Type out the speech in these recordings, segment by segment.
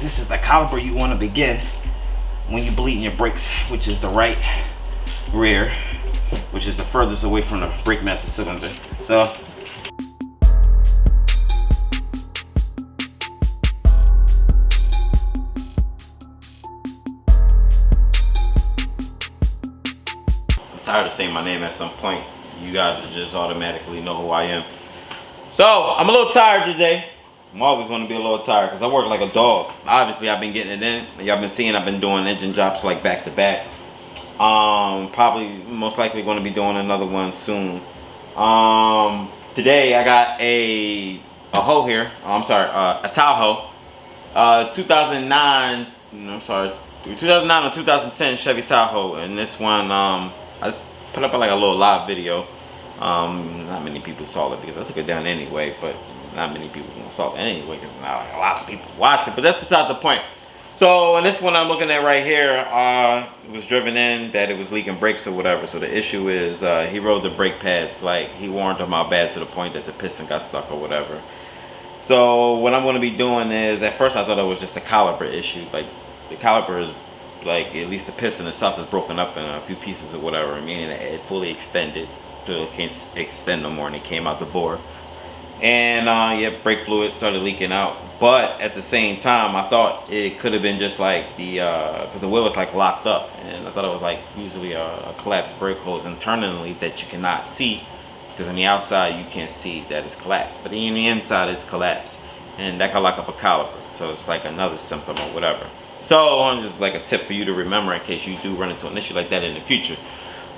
this is the caliper you want to begin when you bleeding your brakes, which is the right rear, which is the furthest away from the brake master cylinder. So I'm tired of saying my name at some point. You guys will just automatically know who I am. So I'm a little tired today. I'm always going to be a little tired because I work like a dog. Obviously, I've been getting it in. Y'all been seeing I've been doing engine jobs like back to back. Probably most likely going to be doing another one soon. Today I got a hoe here. I'm sorry, a Tahoe. 2009. I'm sorry, 2009 or 2010 Chevy Tahoe. And this one, I put up like a little live video. Not many people saw it because I took it down anyway, but not many people saw it anyway because not like a lot of people watch it, but that's beside the point. So in this one I'm looking at right here, it was driven in that it was leaking brakes or whatever. So the issue is he rode the brake pads, like he warned them out bad to the point that the piston got stuck or whatever. So what I'm going to be doing is, at first I thought it was just a caliper issue, like the caliper is like, at least the piston itself is broken up in a few pieces or whatever, meaning that it fully extended so it can't extend no more, and it came out the bore. And yeah, brake fluid started leaking out. But at the same time, I thought it could have been just like the because the wheel was like locked up, and I thought it was like usually a collapsed brake hose internally that you cannot see, because on the outside you can't see that it's collapsed, but in the inside it's collapsed, and that can lock up a caliper. So it's like another symptom or whatever. So just like a tip for you to remember in case you do run into an issue like that in the future.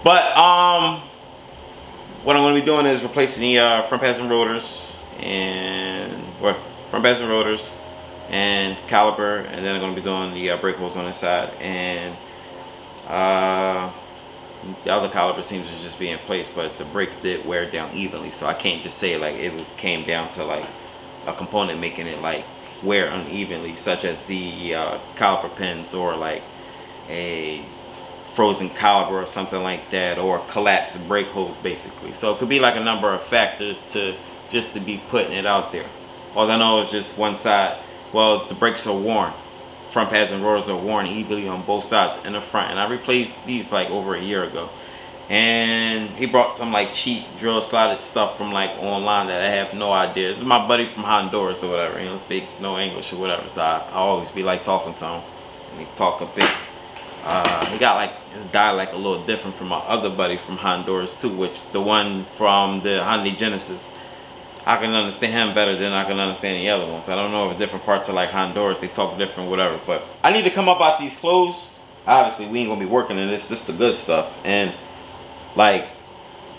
But what I'm going to be doing is replacing the front passenger rotors and caliper, and then I'm going to be doing the brake hose on the side, and the other caliper seems to just be in place, but the brakes did wear down evenly, so I can't just say like it came down to like a component making it like wear unevenly, such as the caliper pins or like a frozen caliper or something like that, or collapsed brake hose basically. So it could be like a number of factors to just to be putting it out there. All I know is just one side, well, the brakes are worn. Front pads and rotors are worn evenly on both sides in the front, and I replaced these like over a year ago. And he brought some like cheap drill slotted stuff from like online that I have no idea. This is my buddy from Honduras or whatever. He don't speak no English or whatever, so I always be like talking to him, and he talk a bit. He got like his dialect a little different from my other buddy from Honduras too, which the one from the Hyundai Genesis, I can understand him better than I can understand the other ones. I don't know if different parts of like Honduras they talk different, whatever. But I need to come up out these clothes. Obviously, we ain't gonna be working in this. This is the good stuff. And like,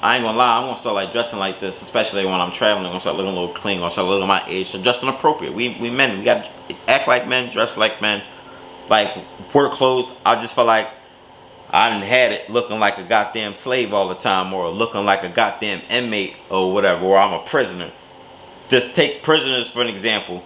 I ain't gonna lie, I'm gonna start like dressing like this, especially when I'm traveling. I'm gonna start looking a little clean. I'm gonna start looking my age. So dressing appropriate. We men, we gotta act like men, dress like men. Like work clothes, I just feel like I done had it looking like a goddamn slave all the time, or looking like a goddamn inmate or whatever, or I'm a prisoner. Just take prisoners for an example.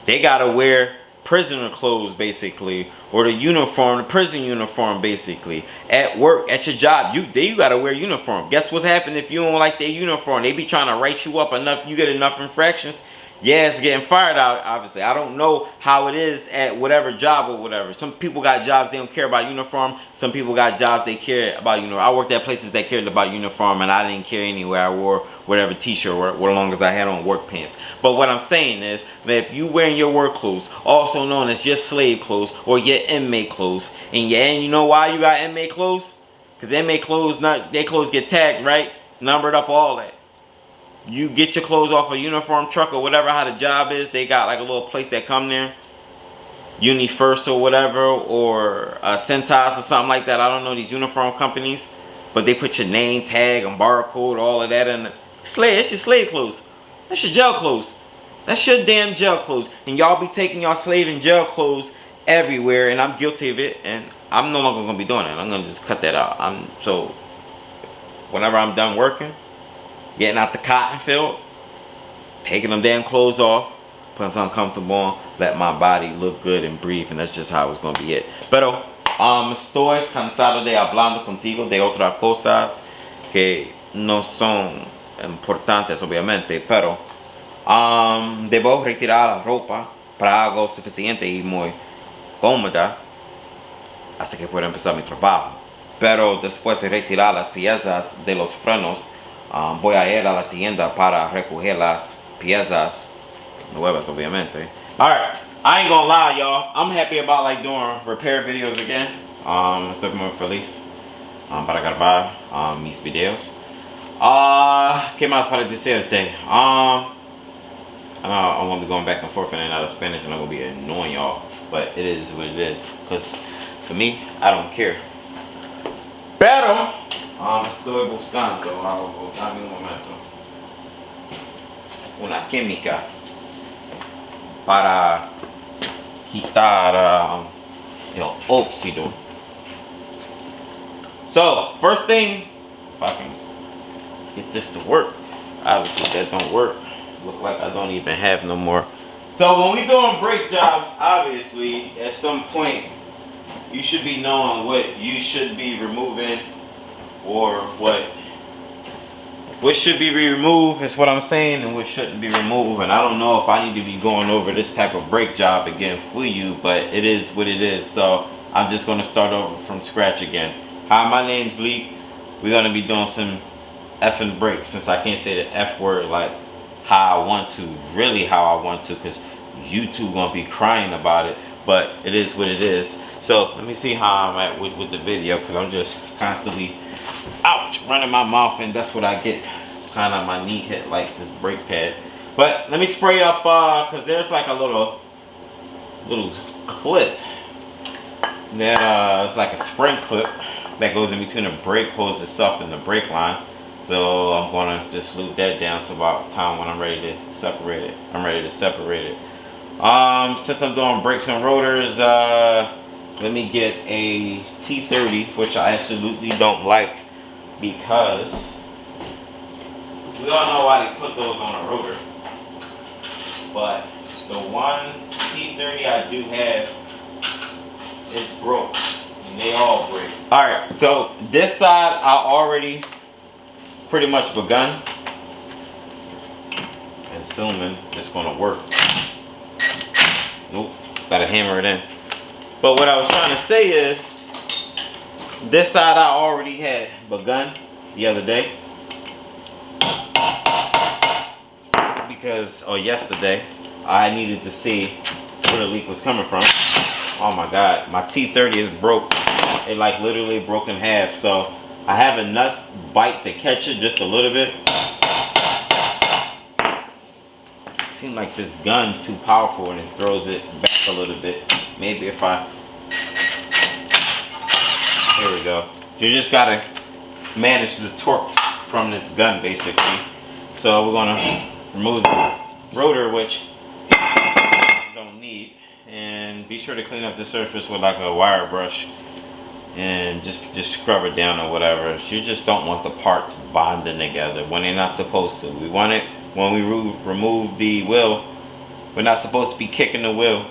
They gotta wear prisoner clothes basically, or the uniform, the prison uniform basically. At work, at your job, you gotta wear uniform. Guess what's happening if you don't like their uniform? They be trying to write you up enough, you get enough infractions. Yeah, it's getting fired out, obviously. I don't know how it is at whatever job or whatever. Some people got jobs they don't care about uniform. Some people got jobs they care about uniform. I worked at places that cared about uniform, and I didn't care anywhere. I wore whatever t-shirt or as long as I had on work pants. But what I'm saying is that if you wearing your work clothes, also known as your slave clothes or your inmate clothes, and you know why you got inmate clothes? Because inmate clothes, their clothes get tagged, right? Numbered up, all that. You get your clothes off a uniform truck or whatever, how the job is, they got like a little place that come there, Uni First or whatever, or Centos or something like that. I don't know these uniform companies, but they put your name tag and barcode, all of that in the slave. That's your slave clothes. That's your jail clothes. That's your damn jail clothes. And y'all be taking y'all slave and jail clothes everywhere, and I'm guilty of it, and I'm no longer gonna be doing it. I'm gonna just cut that out. So whenever I'm done working, getting out the cotton field, taking them damn clothes off, putting something comfortable on, let my body look good and breathe, and that's just how it's gonna be it. Pero estoy cansado de hablando contigo de otras cosas que no son importantes, obviamente, pero debo retirar la ropa para algo suficiente y muy cómoda hasta que pueda empezar mi trabajo. Pero después de retirar las piezas de los frenos, voy a ir a la tienda para recoger las piezas nuevas, obviamente. Alright, I ain't gonna lie, y'all. I'm happy about like doing repair videos again. Estoy muy feliz para grabar mis videos. ¿Qué más para decirte? I know I'm gonna be going back and forth in and out of Spanish, and I'm gonna be annoying y'all, but it is what it is. Cause for me, I don't care. Pero estoy buscando, dame un momento, una química para quitar el óxido. So first thing, if I can get this to work. Obviously that don't work. Look like I don't even have no more. So when we doing brake jobs, obviously at some point you should be knowing what you should be removing or what should be removed is what I'm saying, and what shouldn't be removed. And I don't know if I need to be going over this type of brake job again for you, but it is what it is. So I'm just gonna start over from scratch again. Hi, my name's Leek. We're gonna be doing some effing brakes, since I can't say the F word like how I want to, really how I want to, because YouTube gonna be crying about it, but it is what it is. So let me see how I'm at with the video, because I'm just constantly ouch running my mouth, and that's what I get. Kind of my knee hit like this brake pad. But let me spray up because there's like a little clip that it's like a spring clip that goes in between the brake hose itself and the brake line. So I'm gonna just lube that down, so about time when I'm ready to separate it, I'm ready to separate it. Since I'm doing brakes and rotors, let me get a T30, which I absolutely don't like, because we all know why they put those on a rotor. But the one T30 I do have is broke, and they all break. Alright, so this side I already pretty much begun, and assuming it's gonna work. Nope, gotta hammer it in. But what I was trying to say is, this side I already had begun the other day, because, or yesterday, I needed to see where the leak was coming from. Oh my God, my T30 is broke. It like literally broke in half. So I have enough bite to catch it just a little bit. Seems like this gun too powerful, and it throws it back a little bit. Maybe if I, there we go. You just gotta manage the torque from this gun basically. So we're gonna remove the rotor, which you don't need, and be sure to clean up the surface with like a wire brush, and just scrub it down or whatever. You just don't want the parts bonding together when they're not supposed to. We want it when we remove the wheel. We're not supposed to be kicking the wheel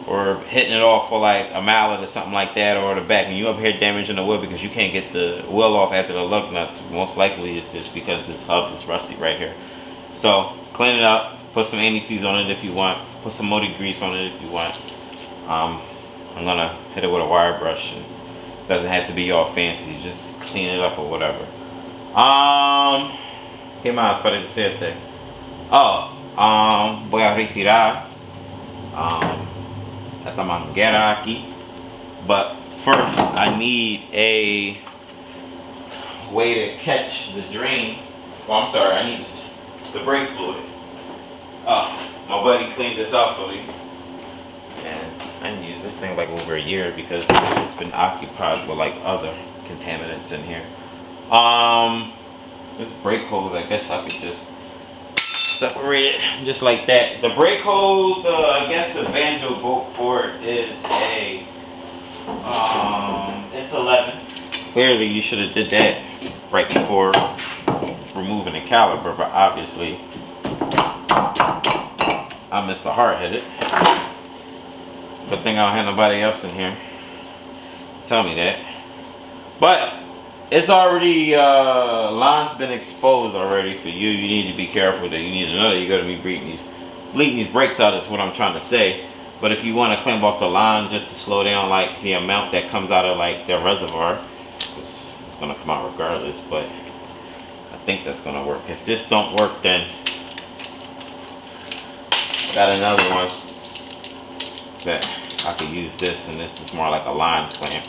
or hitting it off for like a mallet or something like that, or the back, and you up here damaging the wheel because you can't get the wheel off after the lug nuts. Most likely it's just because this hub is rusty right here. So clean it up, put some anti-seize on it if you want, put some motor grease on it if you want. I'm gonna hit it with a wire brush, and it doesn't have to be all fancy, just clean it up or whatever. ¿Qué más para decirte? Voy a retirar esta manguera aquí, but first I need a way to catch the drain. Well, I'm sorry, I need the brake fluid. My buddy cleaned this out for me, and I didn't use this thing like over a year because it's been occupied with like other contaminants in here. This brake hose, I guess I could just separate it just like that. The brake hose, I guess the banjo bolt for it is a, it's 11. Clearly you should have did that right before removing the caliper, but obviously I missed the hard headed. Good thing I don't have nobody else in here tell me that. But it's already, line's been exposed already for you. You need to be careful that you need to know that you're going to be breathing these bleeding these brakes out is what I'm trying to say. But if you want to clamp off the line just to slow down like the amount that comes out of like the reservoir, it's gonna come out regardless, but I think that's gonna work. If this don't work, then I got another one that I could use this, and this is more like a line clamp,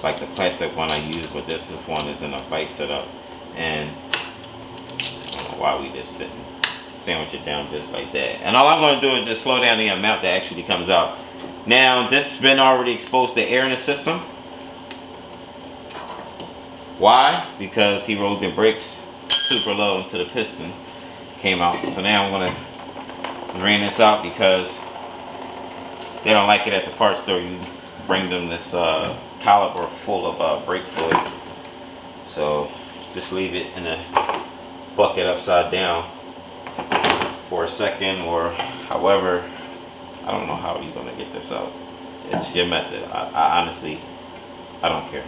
like the plastic one I use, but this one is in a vise setup, and I don't know why we just didn't sandwich it down just like that. And all I'm going to do is just slow down the amount that actually comes out. Now this has been already exposed to air in the system. Why? Because he rolled the brakes super low into the piston, came out. So now I'm going to drain this out because they don't like it at the parts store. You bring them this caliper full of brake fluid. So just leave it in a bucket upside down for a second, or however. I don't know how you're gonna get this out. It's your method. I honestly, I don't care.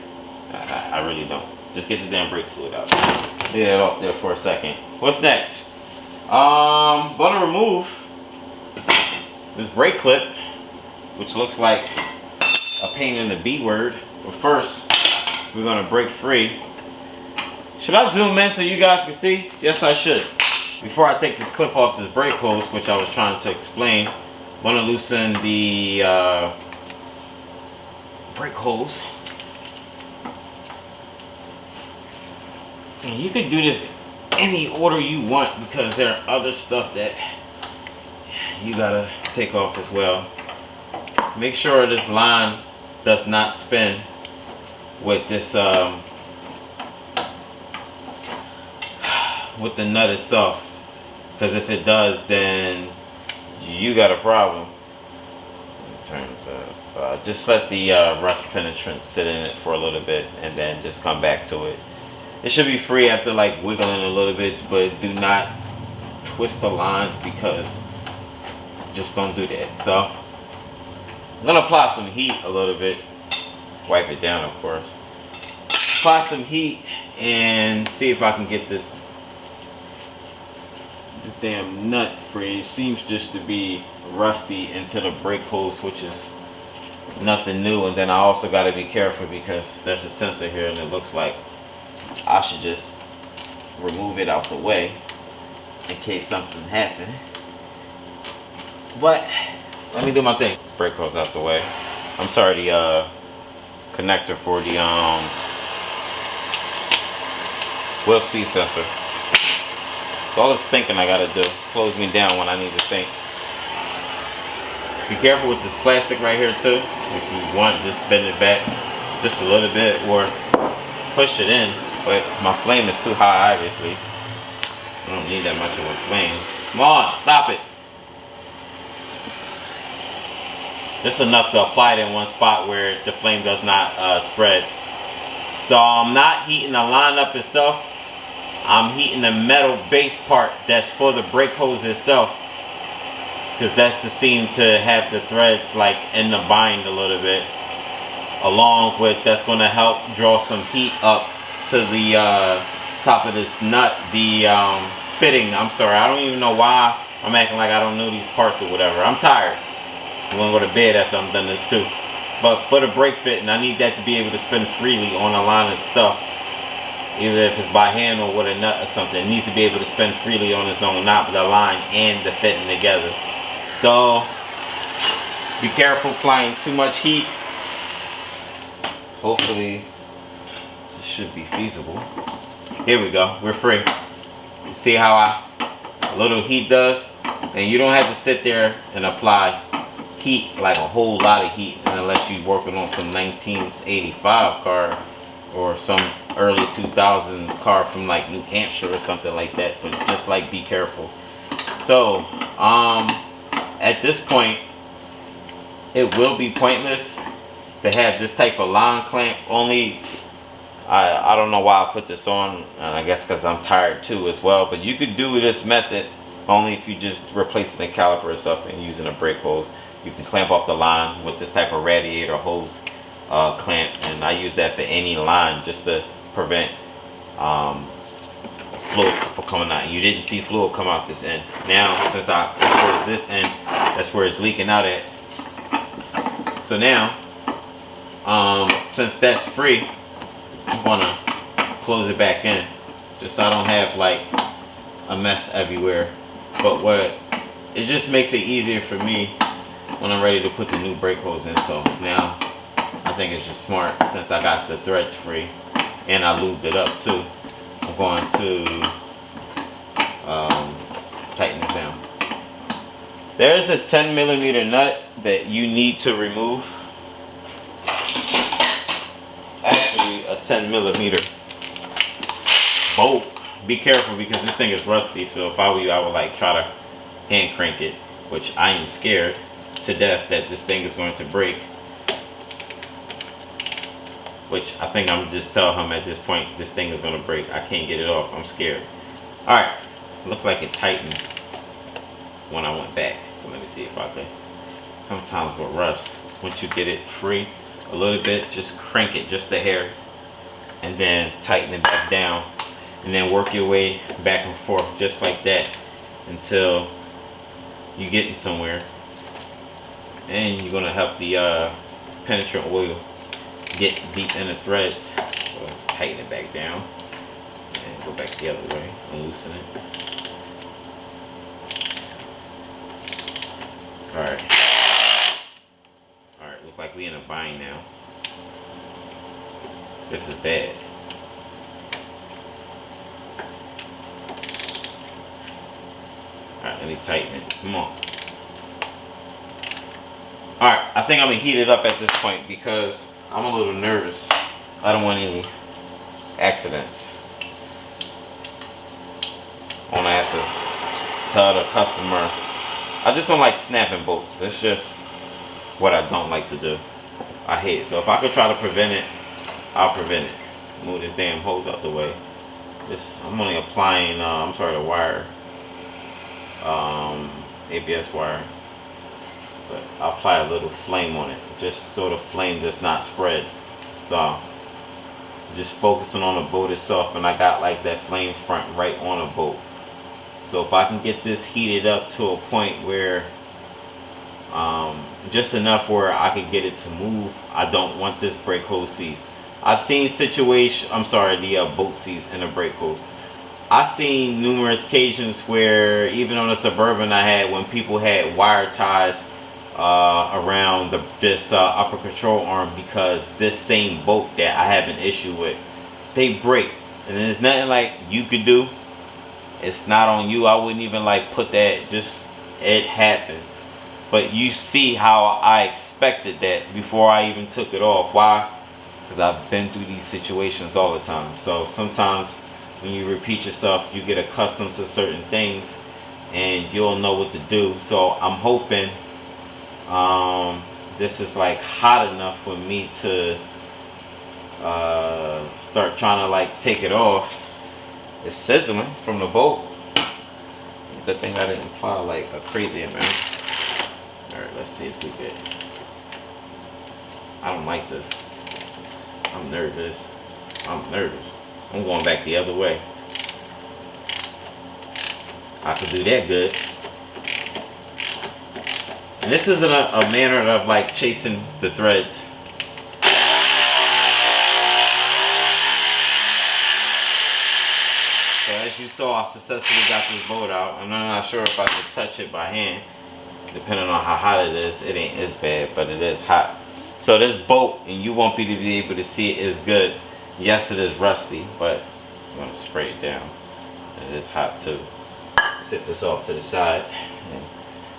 I really don't. Just get the damn brake fluid out. Leave that off there for a second. What's next? Gonna remove this brake clip, which looks like a pain in the B word. But first, we're gonna break free. Should I zoom in so you guys can see? Yes, I should. Before I take this clip off this brake hose, which I was trying to explain, I'm gonna loosen the brake hose. And you could do this any order you want because there are other stuff that you gotta take off as well. Make sure this line does not spin with this with the nut itself, because if it does, then you got a problem. In terms of just let the rust penetrant sit in it for a little bit and then just come back to it. It should be free after like wiggling a little bit, but do not twist the line, because just don't do that. So I'm gonna apply some heat a little bit, wipe it down of course, apply some heat and see if I can get this damn nut free. It seems just to be rusty into the brake hose, which is nothing new. And then I also got to be careful because there's a sensor here and it looks like I should just remove it out the way in case something happened. But let me do my thing. Brake hose out the way. I'm sorry, the connector for the wheel speed sensor. So all this thinking I gotta do slows me down when I need to think. Be careful with this plastic right here too. If you want, just bend it back just a little bit or push it in. But my flame is too high, obviously. I don't need that much of a flame. Come on, stop it. Just enough to apply it in one spot where the flame does not spread. So I'm not heating the line up itself. I'm heating the metal base part that's for the brake hose itself, because that's the seam to have the threads like in the bind a little bit, along with that's going to help draw some heat up to the top of this nut, the fitting. I'm sorry, I don't even know why I'm acting like I don't know these parts or whatever. I'm tired. I'm going to go to bed after I'm done this too. But for the brake fitting, I need that to be able to spin freely on a line of stuff. Either if it's by hand or with a nut or something, it needs to be able to spin freely on its own, not with the line and the fitting together. So be careful applying too much heat. Hopefully this should be feasible. Here we go, we're free. You see how a little heat does? And you don't have to sit there and apply heat, like a whole lot of heat, unless you're working on some 1985 car or some early 2000s car from like New Hampshire or something like that. But just like be careful. So at this point it will be pointless to have this type of line clamp. Only I don't know why I put this on, and I guess because I'm tired too as well. But you could do this method only if you just replacing the caliper itself and using a brake hose. You can clamp off the line with this type of radiator hose clamp, and I use that for any line just to prevent fluid for coming out. You didn't see fluid come out this end. Now, since I exposed this end, that's where it's leaking out at. So now, since that's free, I'm gonna close it back in, just so I don't have like a mess everywhere. But it just makes it easier for me when I'm ready to put the new brake hose in. So now I think it's just smart, since I got the threads free and I lubed it up too. I'm going to tighten it down. There's a 10mm nut that you need to remove. Actually, a 10mm bolt. Be careful, because this thing is rusty. So if I were you, I would like try to hand crank it, which I am scared to death that this thing is going to break. Which I think I'm just tell him at this point, this thing is going to break. I can't get it off. I'm scared. Alright, looks like it tightened when I went back. So let me see if I can. Sometimes with rust, once you get it free a little bit, just crank it just a hair, and then tighten it back down, and then work your way back and forth just like that until you're getting somewhere. And you're going to help the penetrant oil get deep in the threads. So tighten it back down and go back the other way and loosen it. Alright, look like we in a bind now. This is bad. Alright, let me tighten it. Come on. Alright, I think I'm going to heat it up at this point because I'm a little nervous. I don't want any accidents. I'm gonna have to tell the customer. I just don't like snapping bolts. That's just what I don't like to do. I hate it. So if I could try to prevent it, I'll prevent it. Move this damn hose out the way. I'm only applying, the wire. ABS wire. But I'll apply a little flame on it, just so the flame does not spread. So just focusing on the boat itself, and I got like that flame front right on the boat. So if I can get this heated up to a point where just enough where I can get it to move, I don't want this brake hose seized. I've seen the boat seized in a brake hose. I've seen numerous occasions where even on a Suburban I had, when people had wire ties around this upper control arm, because this same bolt that I have an issue with, they break, and there's nothing like you could do. It's not on you. I wouldn't even like put that, just it happens. But you see how I expected that before I even took it off. Why? Because I've been through these situations all the time. So sometimes when you repeat yourself, you get accustomed to certain things and you'll know what to do. So I'm hoping this is like hot enough for me to start trying to like take it off. It's sizzling from the bolt. Good thing I didn't apply like a crazy amount. Alright, let's see if we get. I don't like this. I'm nervous. I'm going back the other way. I could do that good. And this isn't a manner of like chasing the threads. So as you saw, I successfully got this bolt out. I'm not sure if I should touch it by hand. Depending on how hot it is, it ain't as bad, but it is hot. So this bolt, and you won't be able to see it, is good. Yes, it is rusty, but I'm going to spray it down. It is hot too. Set this off to the side and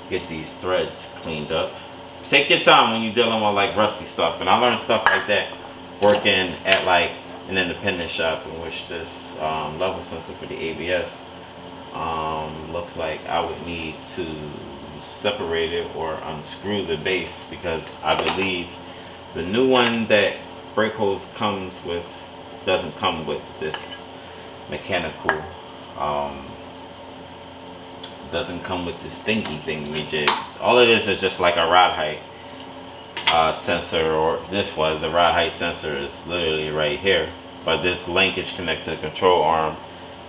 get these threads cleaned up. Take your time when you're dealing with like rusty stuff. And I learned stuff like that working at like an independent shop, in which this level sensor for the ABS looks like I would need to separate it or unscrew the base, because I believe the new one that brake hose comes with doesn't come with this mechanical doesn't come with this thingy. All it is just like a rod height sensor, or this was the rod height sensor is literally right here, but this linkage connected to the control arm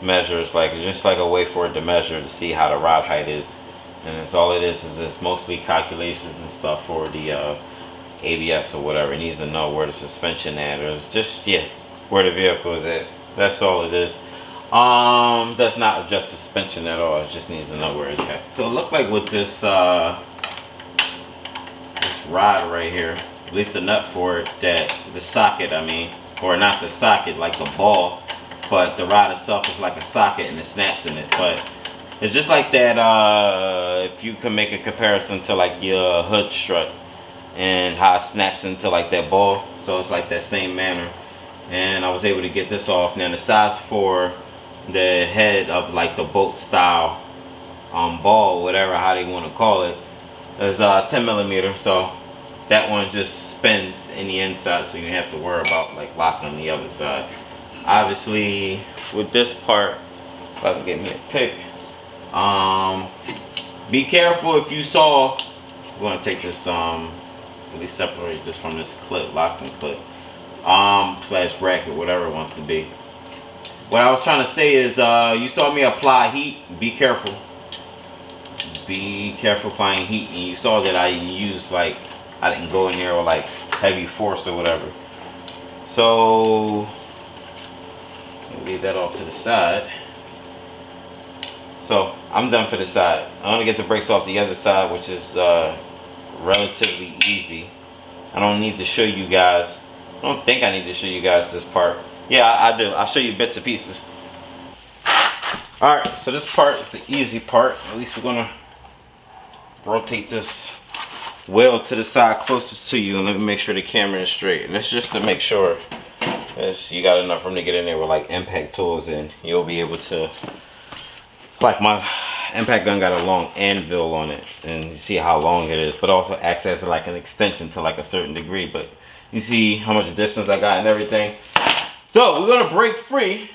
measure. It's like just like a way for it to measure to see how the rod height is, and it's all it is it's mostly calculations and stuff for the ABS or whatever. It needs to know where the suspension at, or it's just where the vehicle is at. That's all it is. Does not adjust suspension at all. It just needs to know where it's at. So it looked like with this this rod right here, at least the nut for it, that the socket, I mean, or not the socket, like the ball, but the rod itself is like a socket and it snaps in it. But it's just like that, if you can make a comparison to like your hood strut and how it snaps into like that ball. So it's like that same manner. And I was able to get this off. Now the size for the head of like the boat style ball, whatever how they want to call it, is 10 millimeter. So that one just spins in the inside, so you don't have to worry about like locking on the other side. Obviously with this part, if I can get me a pick, be careful if you saw, we're going to take this at least separate this from this clip, locking clip, slash bracket, whatever it wants to be. What I was trying to say is, you saw me apply heat. Be careful. Be careful applying heat. And you saw that I used I didn't go in there with like heavy force or whatever. So leave that off to the side. So I'm done for the side. I'm gonna get the brakes off the other side, which is relatively easy. I don't need to show you guys. I don't think I need to show you guys this part. Yeah, I do. I'll show you bits and pieces. Alright, so this part is the easy part. At least we're gonna rotate this wheel to the side closest to you, and let me make sure the camera is straight. And that's just to make sure you got enough room to get in there with like impact tools, and you'll be able to, like my impact gun got a long anvil on it, and you see how long it is, but also acts as like an extension to like a certain degree. But you see how much distance I got and everything. So we're gonna break free.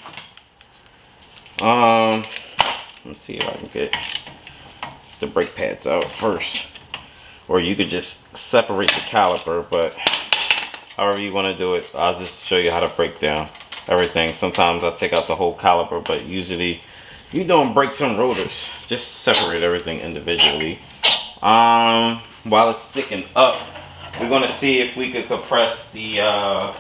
Let's see if I can get the brake pads out first, or you could just separate the caliper, but however you want to do it, I'll just show you how to break down everything. Sometimes I take out the whole caliper, but usually you don't break some rotors, just separate everything individually. While it's sticking up, we're going to see if we could compress the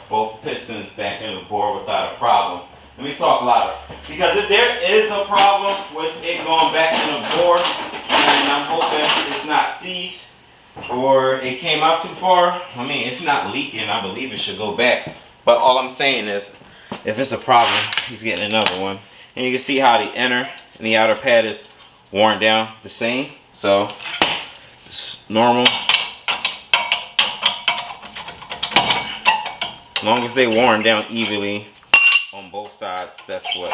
both pistons back in the bore without a problem. Let me talk louder, because if there is a problem with it going back in the bore, and I'm hoping it's not seized or it came out too far. I mean, it's not leaking. I believe it should go back, but all I'm saying is if it's a problem, he's getting another one. And you can see how the inner and the outer pad is worn down the same, so it's normal. As long as they worn down evenly on both sides, that's what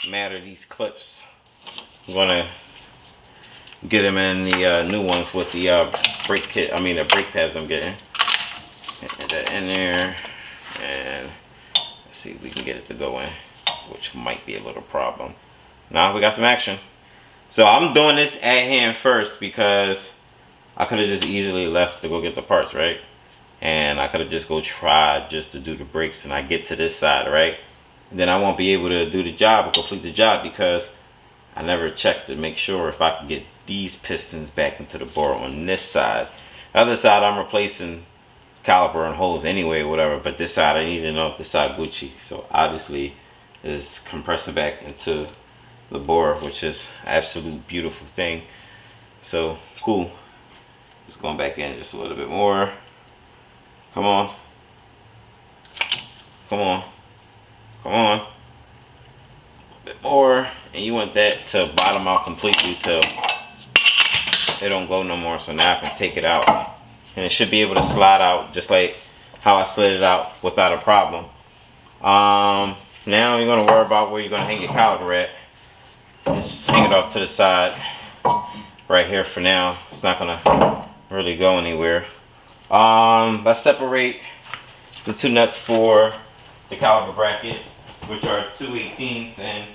matter. These clips, I'm gonna get them in the new ones with the brake kit. I mean the brake pads I'm getting. Get that in there, and let's see if we can get it to go in, which might be a little problem. Now we got some action. So I'm doing this at hand first because I could have just easily left to go get the parts, right? And I could have just go try just to do the brakes, and I get to this side, right? And then I won't be able to do the job or complete the job because I never checked to make sure if I can get these pistons back into the bore on this side. The other side I'm replacing caliper and holes anyway or whatever, but this side I need to know if this side Gucci. So obviously is compressing back into the bore, which is absolute beautiful thing. So cool. Just going back in just a little bit more. Come on. Come on. Come on. A bit more. And you want that to bottom out completely till it don't go no more. So now I can take it out. And it should be able to slide out just like how I slid it out without a problem. Now you're going to worry about where you're going to hang your caliper at. Just hang it off to the side right here for now. It's not going to really go anywhere. Let's separate the two nuts for the caliper bracket, which are 2/18, and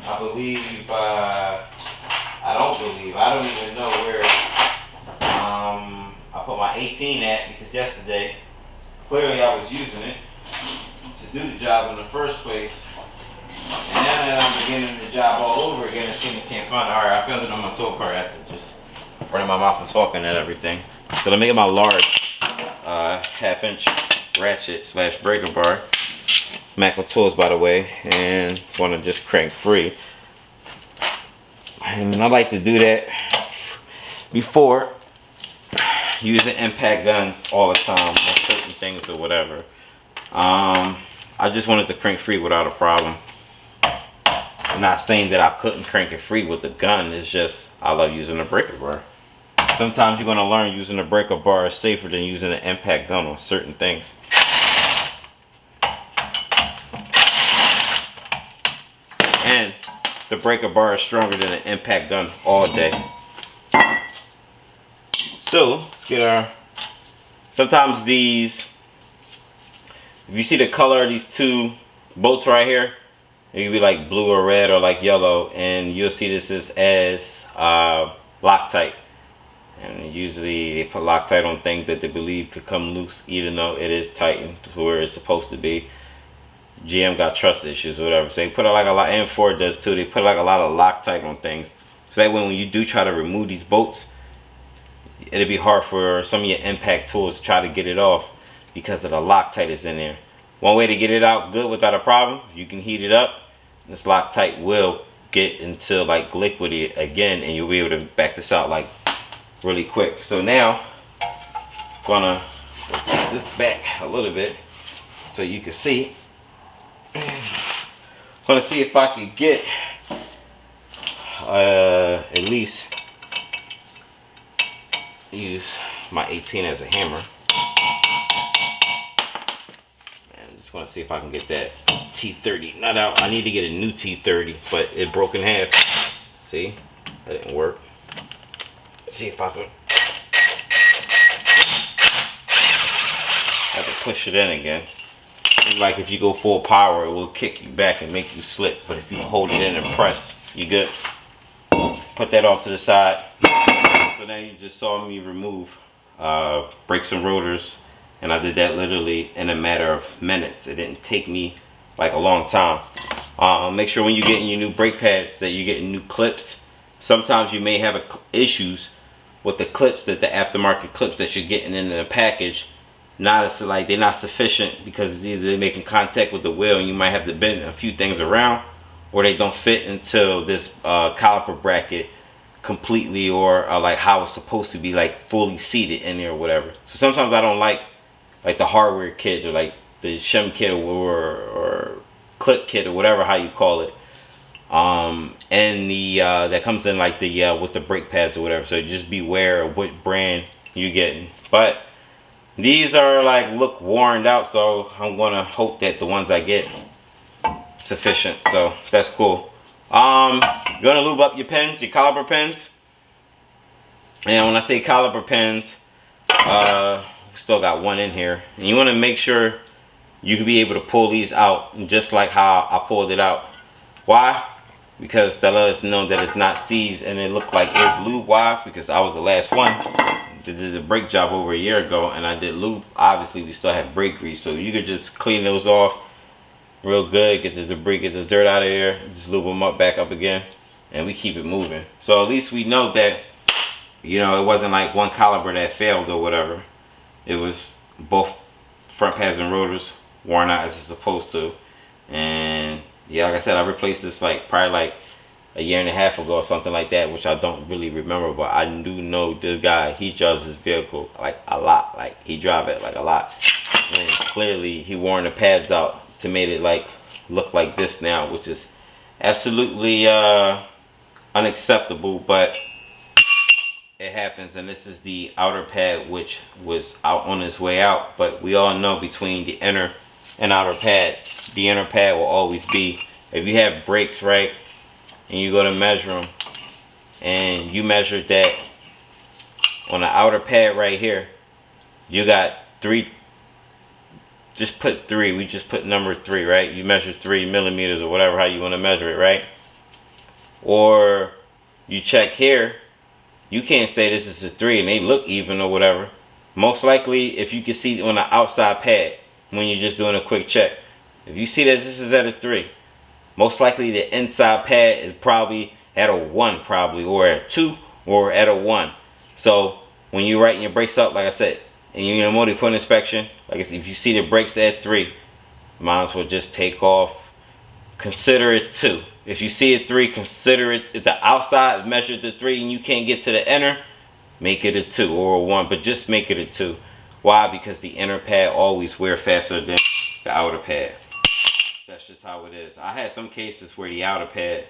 I believe I don't even know where I put my 18 at, because yesterday clearly I was using it to do the job in the first place, and then that I'm beginning the job all over again and seeing can't find it. Alright, I found it on my tool cart after just running my mouth and talking and everything. So let me get my large 1/2 inch ratchet slash breaker bar. Macro tools, by the way, and want to just crank free. And I like to do that before using impact guns all the time on certain things or whatever. I just wanted to crank free without a problem. I'm not saying that I couldn't crank it free with the gun. It's just I love using a breaker bar. Sometimes you're going to learn using a breaker bar is safer than using an impact gun on certain things. And the breaker bar is stronger than an impact gun all day. So let's get our, sometimes these, if you see the color of these two bolts right here, it could be like blue or red or like yellow, and you'll see this is as Loctite. And usually they put Loctite on things that they believe could come loose, even though it is tightened to where it's supposed to be. GM got trust issues or whatever, so they put like a lot, and Ford does too, they put like a lot of Loctite on things, so that when you do try to remove these bolts, it'll be hard for some of your impact tools to try to get it off because of the Loctite is in there. One way to get it out good without a problem, you can heat it up. This Loctite will get into like liquidy again, and you'll be able to back this out like really quick. So now I'm gonna put this back a little bit so you can see. I'm gonna see if I can get at least use my 18 as a hammer. And I'm just gonna see if I can get that T30 nut out. I need to get a new T30, but it broke in half. See, that didn't work. Let's see if I can. Have to push it in again. Like if you go full power, it will kick you back and make you slip, but if you hold it in and press, you good. Put that off to the side. So now you just saw me remove brakes and rotors, and I did that literally in a matter of minutes. It didn't take me like a long time. Make sure when you're getting your new brake pads that you're getting new clips. Sometimes you may have issues with the clips, that the aftermarket clips that you're getting in the package, like they're not sufficient, because either they're making contact with the wheel and you might have to bend a few things around, or they don't fit into this caliper bracket completely, or like how it's supposed to be, like fully seated in there or whatever. So sometimes I don't like the hardware kit, or like the shim kit, or clip kit, or whatever how you call it, and the that comes in like the with the brake pads or whatever. So just beware of what brand you're getting. But these are like look worn out, so I'm gonna hope that the ones I get sufficient. So that's cool. You're gonna lube up your pins, your caliper pins. And when I say caliper pins, still got one in here, and you want to make sure you can be able to pull these out just like how I pulled it out. Why? Because that let us know that it's not seized and it looked like it's lube. Why? Because I was the last one. Did the brake job over a year ago, and I did lube. Obviously we still have brake grease, so you could just clean those off real good, get the debris, get the dirt out of there, just lube them up, back up again, and we keep it moving. So at least we know that, you know, it wasn't like one caliper that failed or whatever. It was both front pads and rotors worn out as it's supposed to. And yeah, like I said, I replaced this probably like a year and a half ago or something like that, which I don't really remember, but I do know this guy, he drives his vehicle like a lot. Like he drive it like a lot, and clearly he worn the pads out to make it like look like this now, which is absolutely unacceptable, but it happens. And this is the outer pad, which was out on its way out, but we all know between the inner and outer pad, the inner pad will always be, if you have brakes, right, and you go to measure them, and you measure that on the outer pad right here, you got 3, just put 3, we just put number 3, right? You measure 3 millimeters or whatever, how you want to measure it, right? Or you check here, you can't say this is a 3 and they look even or whatever. Most likely, if you can see on the outside pad, when you're just doing a quick check, if you see that this is at a 3, most likely the inside pad is probably at a 1 probably, or at a 2, or at a 1. So when you're writing your brakes up, like I said, and you're in a multi-point inspection, like I said, if you see the brakes at 3, might as well just take off. Consider it 2. If you see it 3, consider it. If the outside measured to 3 and you can't get to the inner, make it a 2 or a 1, but just make it a 2. Why? Because the inner pad always wear faster than the outer pad. That's just how it is. I had some cases where the outer pad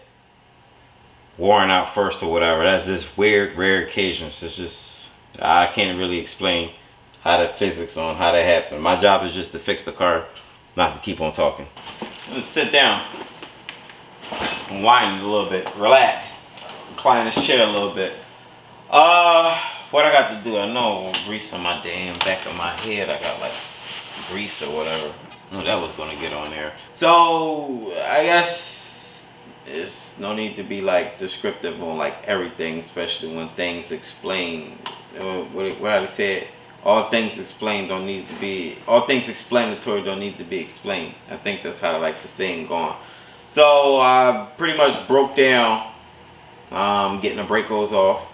worn out first or whatever. That's just weird, rare occasions. It's just, I can't really explain how the physics on how that happened. My job is just to fix the car, not to keep on talking. Let's sit down, unwind a little bit, relax, recline this chair a little bit. What I got to do, I know grease on my damn back of my head. I got like grease or whatever. I knew that was gonna get on there. So I guess it's no need to be like descriptive on like everything, especially when things explain. What I said, all things explained don't need to be, all things explanatory don't need to be explained. I think that's how like the saying going. So I pretty much broke down getting the brake hose off.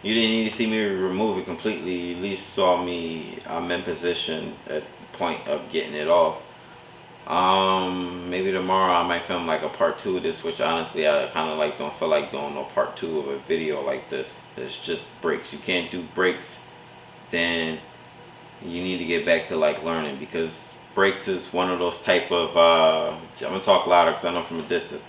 You didn't need to see me remove it completely. You at least saw me, I'm in position at the point of getting it off. Maybe tomorrow I might film like a part 2 of this, which honestly I kind of like don't feel like doing no part 2 of a video like this. It's just brakes. You can't do brakes, then you need to get back to like learning, because brakes is one of those type of I'm gonna talk louder because I know from a distance.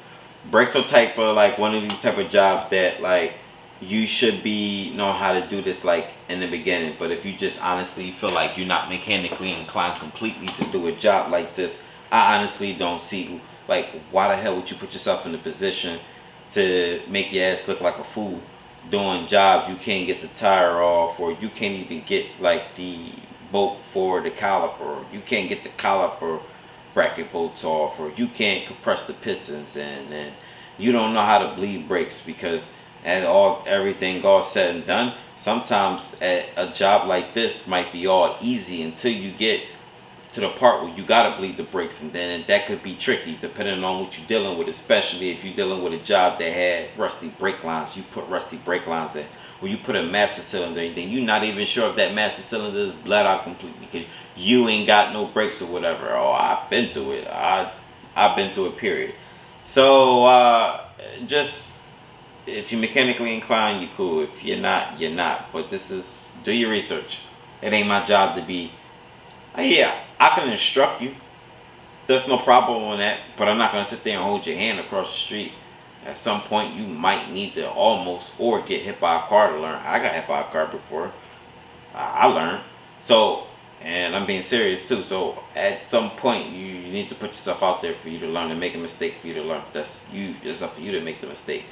Brakes are type of like one of these type of jobs that like you should be know how to do this like in the beginning, but if you just honestly feel like you're not mechanically inclined completely to do a job like this, I honestly don't see like why the hell would you put yourself in a position to make your ass look like a fool doing jobs you can't get the tire off, or you can't even get like the bolt for the caliper, you can't get the caliper bracket bolts off, or you can't compress the pistons, and you don't know how to bleed brakes, because as everything all said and done, sometimes a job like this might be all easy until you get to the part where you gotta bleed the brakes, and then that could be tricky depending on what you're dealing with, especially if you're dealing with a job that had rusty brake lines. You put rusty brake lines in, or you put a master cylinder in, then you're not even sure if that master cylinder is bled out completely because you ain't got no brakes or whatever. Oh, I've been through it. I've been through it, period. So just, if you're mechanically inclined, you're cool. If you're not, you're not. But this is, do your research. It ain't my job to be, yeah, I can instruct you. There's no problem on that. But I'm not going to sit there and hold your hand across the street. At some point, you might need to almost, or get hit by a car to learn. I got hit by a car before. I learned. So, and I'm being serious too. So at some point, you need to put yourself out there for you to learn, and make a mistake for you to learn. That's you. It's up for you to make the mistake.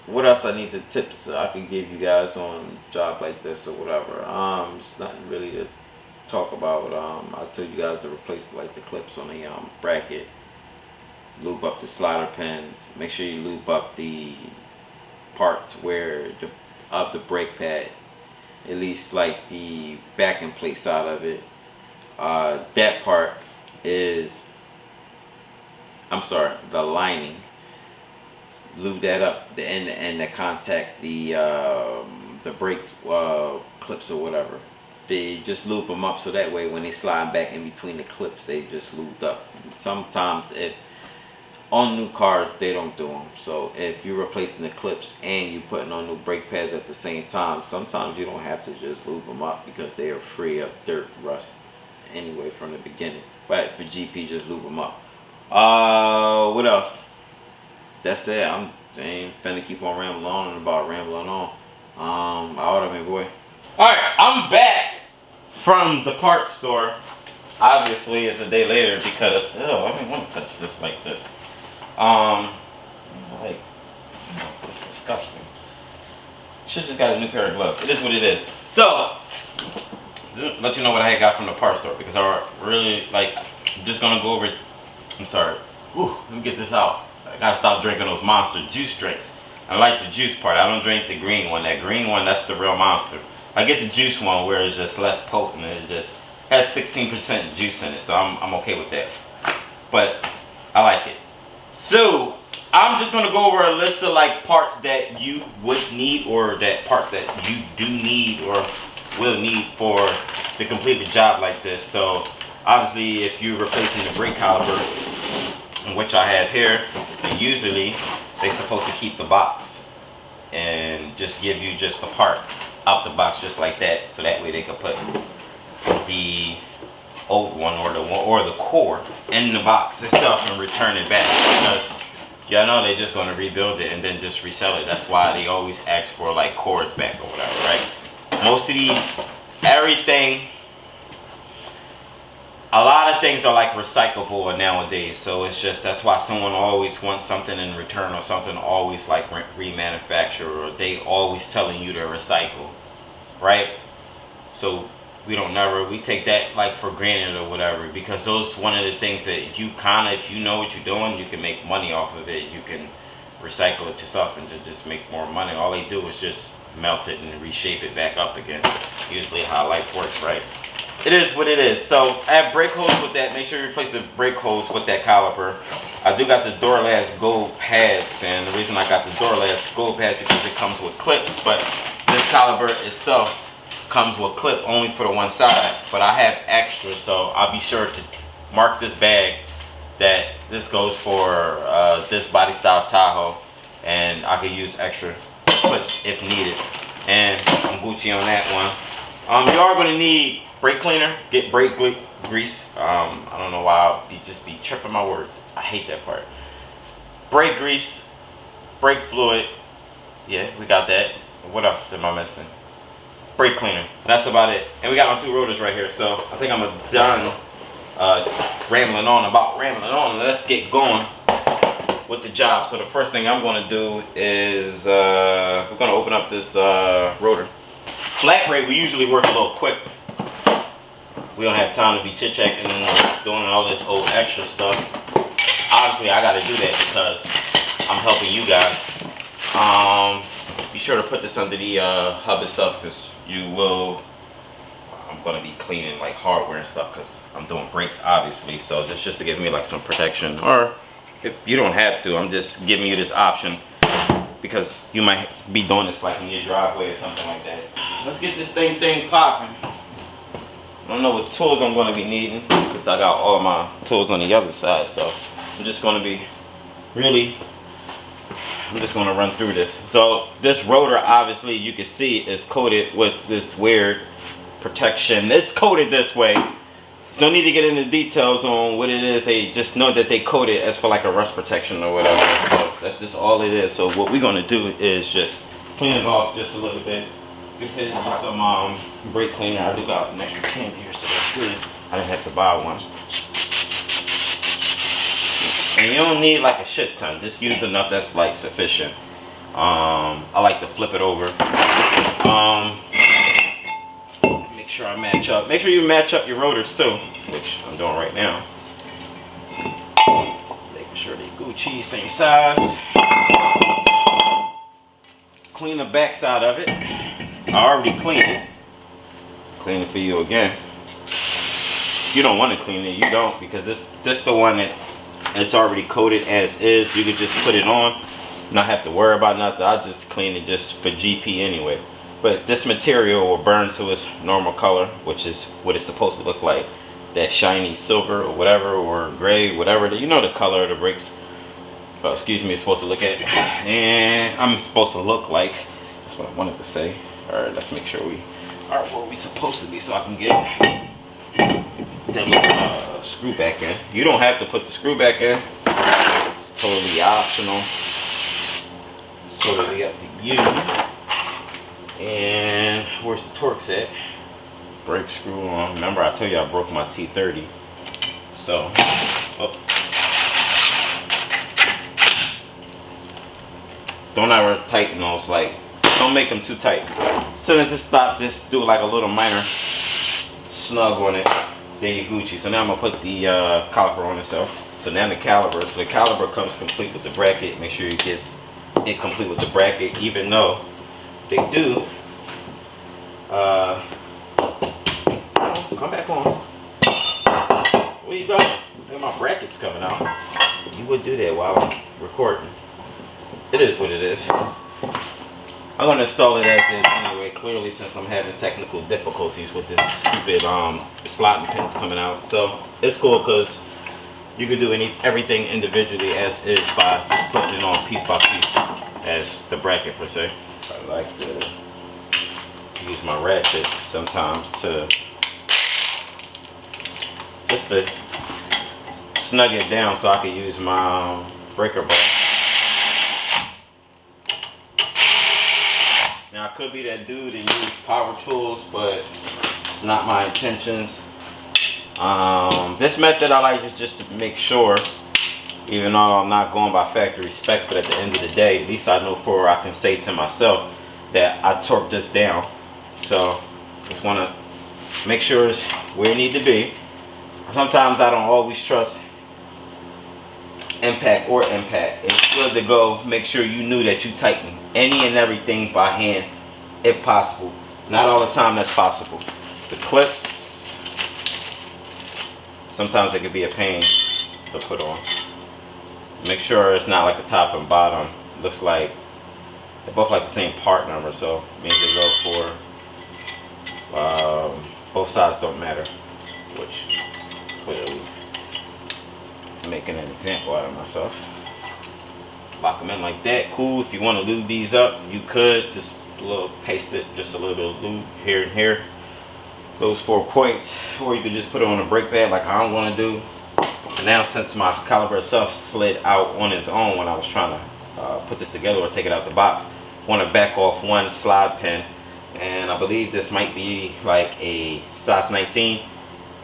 What else I need the tips I can give you guys on a job like this or whatever. It's nothing really to talk about. I tell you guys to replace like the clips on the bracket, lube up the slider pins, make sure you lube up the parts where of the brake pad, at least like the backing plate side of it. That part is, I'm sorry, the lining. Lube that up, the end to end, the contact, the brake clips or whatever. They just lube them up so that way when they slide back in between the clips, they just lubed up. Sometimes on new cars they don't do them. So if you're replacing the clips and you're putting on new brake pads at the same time, sometimes you don't have to just lube them up because they are free of dirt, rust anyway from the beginning. But for GP, just lube them up. What else? That's it. I ain't finna keep on rambling on and about rambling on. All right, boy. Alright, I'm back from the parts store. Obviously, it's a day later because, I didn't want to touch this like this. Like, it's disgusting. Should've just got a new pair of gloves. It is what it is. So, let you know what I had got from the parts store, because I really, like, just gonna go over it. I'm sorry. Ooh, let me get this out. I gotta stop drinking those Monster juice drinks. I like the juice part. I don't drink the green one. That green one, that's the real Monster. I get the juice one where it's just less potent. It just has 16% juice in it, so I'm okay with that. but I like it. So I'm just gonna go over a list of like parts that you would need, or that parts that you do need or will need for to complete the job like this. So obviously, if you're replacing the brake caliper, which I have here, usually they're supposed to keep the box and just give you just the part out the box just like that, so that way they can put the old one or the core in the box itself and return it back, because y'all know they're just going to rebuild it and then just resell it. That's why they always ask for like cores back or whatever, right? Most of these, everything, a lot of things are like recyclable nowadays, so it's just, that's why someone always wants something in return, or something always like remanufacture, or they always telling you to recycle, right? So we take that like for granted or whatever, because those one of the things that you kind of, if you know what you're doing, you can make money off of it. You can recycle it yourself and just make more money. All they do is just melt it and reshape it back up again. Usually how life works, right? It is what it is. So I have brake hose with that. Make sure you replace the brake hose with that caliper. I do got the door last gold pads, and the reason I got the door last gold pads because it comes with clips, but this caliper itself comes with clip only for the one side, but I have extras, so I'll be sure to mark this bag that this goes for this body style Tahoe, and I could use extra clips if needed, and I'm Gucci on that one. You are going to need brake cleaner, get brake grease. I don't know why I'll just be tripping my words. I hate that part. Brake grease, brake fluid. Yeah, we got that. What else am I missing? Brake cleaner. That's about it. And we got my two rotors right here. So I think I'm done rambling on. Let's get going with the job. So the first thing I'm going to do is we're going to open up this rotor. Flat brake, we usually work a little quick. We don't have time to be chit-chatting and doing all this old extra stuff. Obviously, I got to do that because I'm helping you guys. Be sure to put this under the hub itself, because I'm going to be cleaning like hardware and stuff, because I'm doing brakes obviously. So this just to give me like some protection, or if you don't have to, I'm just giving you this option because you might be doing this like in your driveway or something like that. Let's get this thing popping. I don't know what tools I'm going to be needing, because I got all my tools on the other side. So I'm just going to run through this. So this rotor, obviously you can see, is coated with this weird protection. It's coated this way. There's no need to get into details on what it is. They just know that they coat it as for like a rust protection or whatever. So that's just all it is. So what we're going to do is just clean it off just a little bit. Get hit with some brake cleaner. I do got an extra can here, so that's good. I didn't have to buy one. And you don't need like a shit ton. Just use enough that's like sufficient. I like to flip it over. Make sure I match up. Make sure you match up your rotors too, which I'm doing right now. Making sure they Gucci, same size. Clean the back side of it. I already cleaned it. Clean it for you again. You don't want to clean it, you don't, because this the one that it's already coated as is. You could just put it on, not have to worry about nothing. I just clean it just for GP anyway. But this material will burn to its normal color, which is what it's supposed to look like. That shiny silver or whatever, or gray, whatever. You know the color of the brakes. Excuse me, it's supposed to look at. And I'm supposed to look like. That's what I wanted to say. Alright, let's make sure we are where we supposed to be, so I can get that little screw back in. You don't have to put the screw back in. It's totally optional. It's totally up to you. And where's the Torx at? Brake screw on. Remember I told you I broke my T30. So, don't ever tighten those, like, don't make them too tight. As soon as it stops, just do like a little minor snug on it. Then you Gucci. So now I'm gonna put the caliper on itself. So now the caliper. So the caliper comes complete with the bracket. Make sure you get it complete with the bracket, even though they do. Come back on. What are you doing? my bracket's coming out. You would do that while I'm recording. It is what it is. I'm gonna install it as is anyway, clearly, since I'm having technical difficulties with the stupid slotting pins coming out. So it's cool because you could do everything individually as is by just putting it on piece by piece as the bracket per se. I like to use my ratchet sometimes to just to snug it down so I can use my breaker bar. Now, I could be that dude that use power tools, but it's not my intentions. This method I like just to make sure, even though I'm not going by factory specs, but at the end of the day, at least I know for I can say to myself that I torqued this down. So just want to make sure it's where it needs to be. Sometimes I don't always trust impact. It's good to go make sure you knew that you tighten any and everything by hand if possible. Not all the time that's possible. The clips, sometimes it can be a pain to put on. Make sure it's not like the top and bottom. Looks like they're both like the same part number, so it means they go for both sides don't matter. Which clearly making an example out of myself. Lock them in like that. Cool. If you want to lube these up, you could just paste it, just a little bit of lube here and here. Those 4 points, or you could just put it on a brake pad like I want to do. And now, since my caliper itself slid out on its own when I was trying to put this together or take it out the box, I want to back off one slide pin, and I believe this might be like a size 19,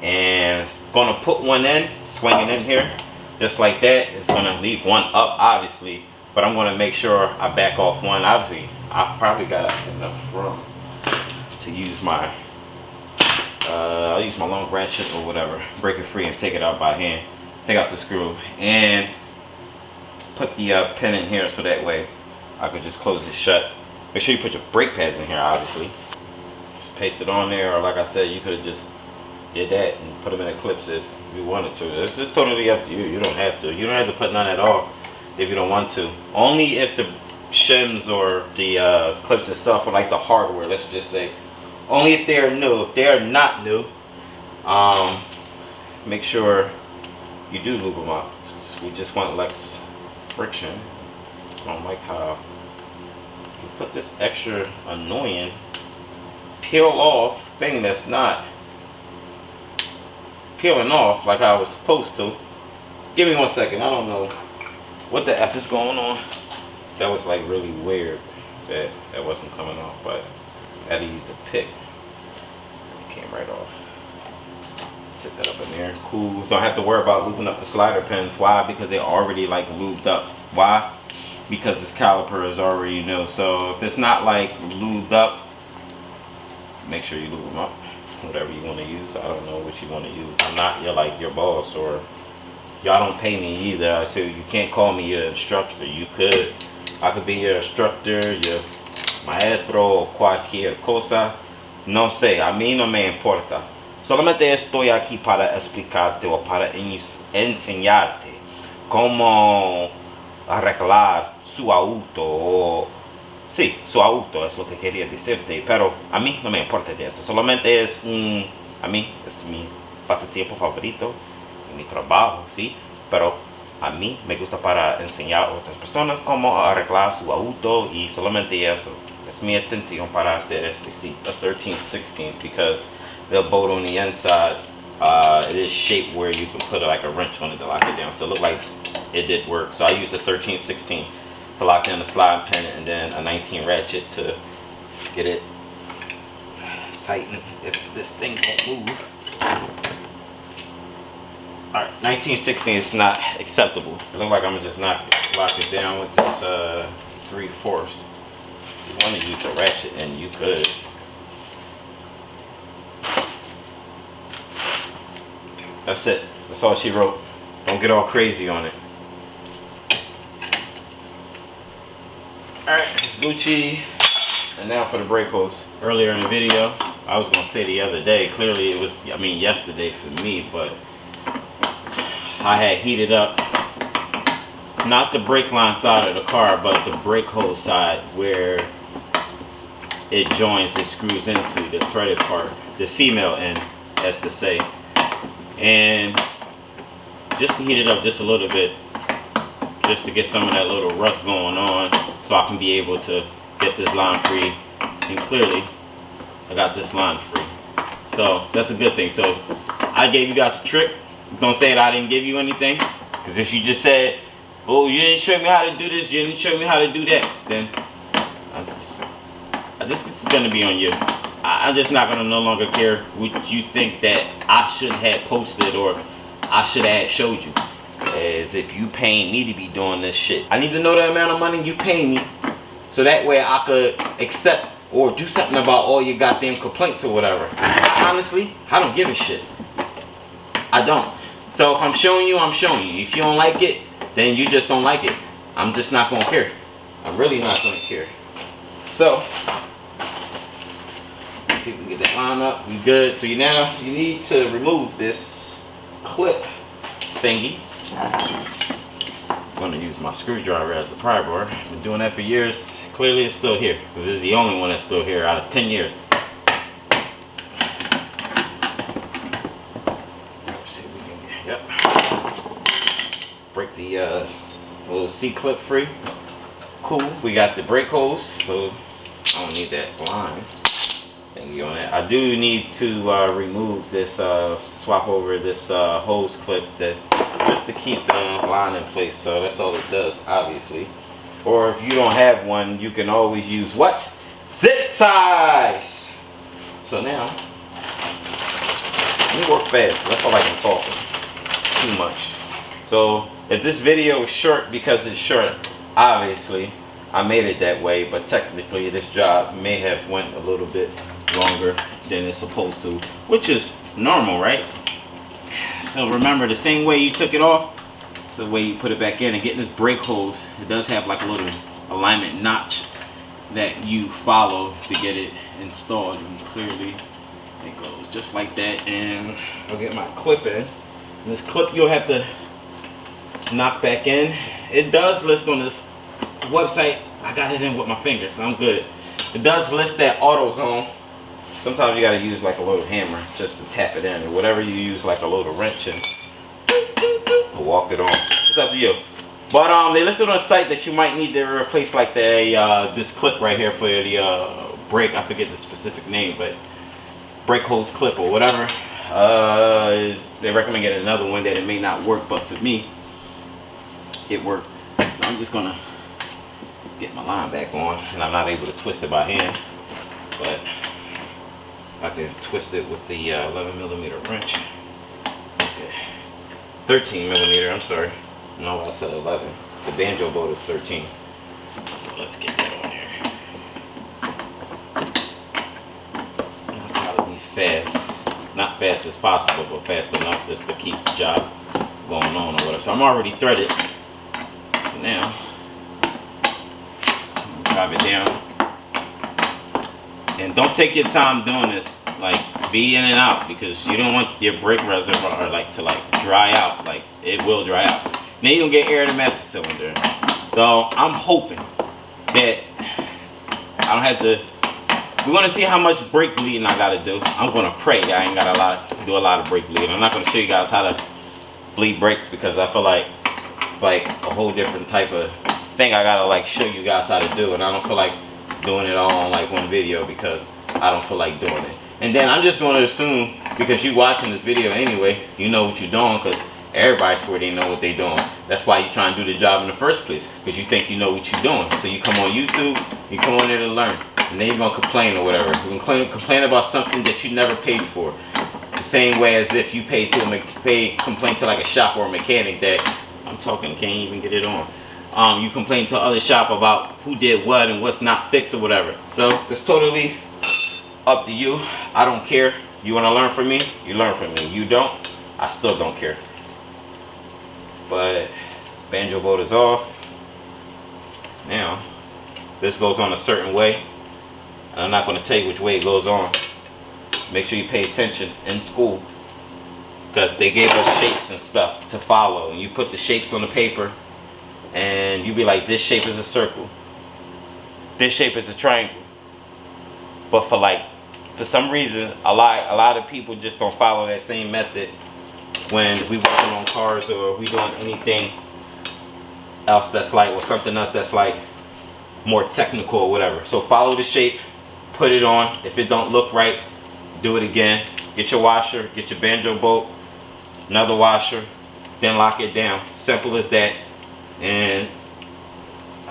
and gonna put one in, swing it in here just like that. It's gonna leave one up obviously, but I'm gonna make sure I back off one. Obviously I probably got enough room to use my I'll use my long ratchet or whatever, break it free and take it out by hand, take out the screw and put the pin in here, so that way I could just close it shut. Make sure you put your brake pads in here, obviously. Just paste it on there, or like I said, you could have just did that and put them in the clips if you wanted to. It's just totally up to you. You don't have to. You don't have to put none at all if you don't want to. Only if the shims or the clips itself are like the hardware, let's just say. Only if they are new. If they are not new, make sure you do lube them up. We just want less friction. I don't like how you put this extra annoying peel off thing that's not peeling off like I was supposed to. Give me 1 second. I don't know what the F is going on. That was like really weird that wasn't coming off, but I had to use a pick. It came right off. Set that up in there. Cool. Don't have to worry about looping up the slider pins. Why? Because they're already like lubed up. Why? Because this caliper is already new. So if it's not like lubed up, make sure you lube them up. Whatever you want to use. I don't know what you want to use. I'm not your boss, or y'all don't pay me either. So you can't call me your instructor. You could. I could be your instructor, your maestro, o cualquier cosa. No sé, a mí no me importa. Solamente estoy aquí para explicarte o para enseñarte cómo arreglar su auto, o sí, su auto es lo que quería decirte, pero a mí no me importa de esto. Solamente a mí es mi pasatiempo favorito, mi trabajo, sí, pero a mí me gusta para enseñar a otras personas cómo arreglar su auto, y solamente eso. Es mi intención para hacer este, sí, the 13/16, because the bolt on the inside, it is shaped where you can put like a wrench on it to lock it down. So it looked like it did work. So I used the 13/16 to lock down the slide pin, and then a 19 ratchet to get it tightened if this thing won't move. Alright, 19/16 is not acceptable. It looks like I'm gonna just lock it down with this 3/4. You want to use the ratchet, and you could. That's it. That's all she wrote. Don't get all crazy on it. Alright, it's Gucci. And now for the brake hose. Earlier in the video, I was going to say the other day, clearly it was, yesterday for me, but I had heated up not the brake line side of the car, but the brake hose side where it joins, it screws into the threaded part, the female end, as to say. And just to heat it up just a little bit, just to get some of that little rust going on, so I can be able to get this line free. And clearly, I got this line free. So that's a good thing. So I gave you guys a trick. Don't say that I didn't give you anything, because if you just said, oh, you didn't show me how to do this, you didn't show me how to do that, then this is going to be on you. I'm just not going to no longer care what you think that I should have posted or I should have showed you. As if you paying me to be doing this shit. I need to know the amount of money you paying me, so that way I could accept or do something about all your goddamn complaints or whatever. Honestly, I don't give a shit. I don't. So if I'm showing you, I'm showing you. If you don't like it, then you just don't like it. I'm just not gonna care. I'm really not gonna care. So let's see if we can get that line up. We good. So you need to remove this clip thingy. I'm gonna use my screwdriver as a pry bar. I've been doing that for years. Clearly it's still here, because this is the only one that's still here out of 10 years. Let's see if we can, yep. Break the little C-clip free. Cool, we got the brake hose, so I don't need that line thingy on it. I do need to remove this, swap over this hose clip, that just to keep the line in place. So that's all it does, obviously. Or if you don't have one, you can always use what? Zip ties. So now, let me work fast, because I feel like I'm talking too much. So if this video is short because it's short, obviously I made it that way, but technically this job may have went a little bit longer than it's supposed to, which is normal, right? So remember, the same way you took it off, it's the way you put it back in. And getting this brake hose, it does have like a little alignment notch that you follow to get it installed, and clearly it goes just like that. And I'll get my clip in, and this clip you'll have to knock back in. It does list on this website, I got it in with my fingers, so I'm good. It does list that AutoZone. Sometimes you gotta use like a little hammer just to tap it in, or whatever you use, like a little wrench, and walk it on. It's up to you. But they listed on a site that you might need to replace like the this clip right here for the brake. I forget the specific name, but brake hose clip or whatever. They recommend getting another one that it may not work, but for me, it worked. So I'm just gonna get my line back on, and I'm not able to twist it by hand, but I can twist it with the 11mm wrench. Okay, 13mm. I'm sorry. No, I said 11. The banjo bolt is 13. So let's get that on there. I'll probably be fast, not fast as possible, but fast enough just to keep the job going on or whatever. So I'm already threaded. So now drive it down, and don't take your time doing this. Like, be in and out, because you don't want your brake reservoir to dry out. Like, it will dry out. Then you're gonna get air in the master cylinder. So I'm hoping that I don't have to. We're gonna see how much brake bleeding I gotta do. I'm gonna pray that I ain't gotta do a lot of brake bleeding. I'm not gonna show you guys how to bleed brakes, because I feel like it's like a whole different type of thing I gotta show you guys how to do, and I don't feel like doing it all on one video, because I don't feel like doing it. And then I'm just going to assume, because you watching this video anyway, you know what you're doing, because everybody swear they know what they're doing. That's why you try and do the job in the first place, because you think you know what you're doing. So you come on YouTube, you come on there to learn, and then you're going to complain or whatever. You're going to complain about something that you never paid for. The same way as if you complain to a shop or a mechanic that, I'm talking, can't even get it on. You complain to other shop about who did what and what's not fixed or whatever. So it's totally up to you. I don't care. You want to learn from me, you learn from me. You don't, I still don't care. But banjo bolt is off. Now this goes on a certain way, and I'm not going to tell you which way it goes on. Make sure you pay attention in school. because they gave us shapes and stuff to follow, and you put the shapes on the paper and you be like, this shape is a circle, this shape is a triangle. But for some reason, a lot of people just don't follow that same method when we working on cars or we doing anything else that's like, or something else that's like more technical or whatever. So follow the shape, put it on. If it don't look right, do it again. Get your washer, get your banjo bolt, another washer, then lock it down. Simple as that. And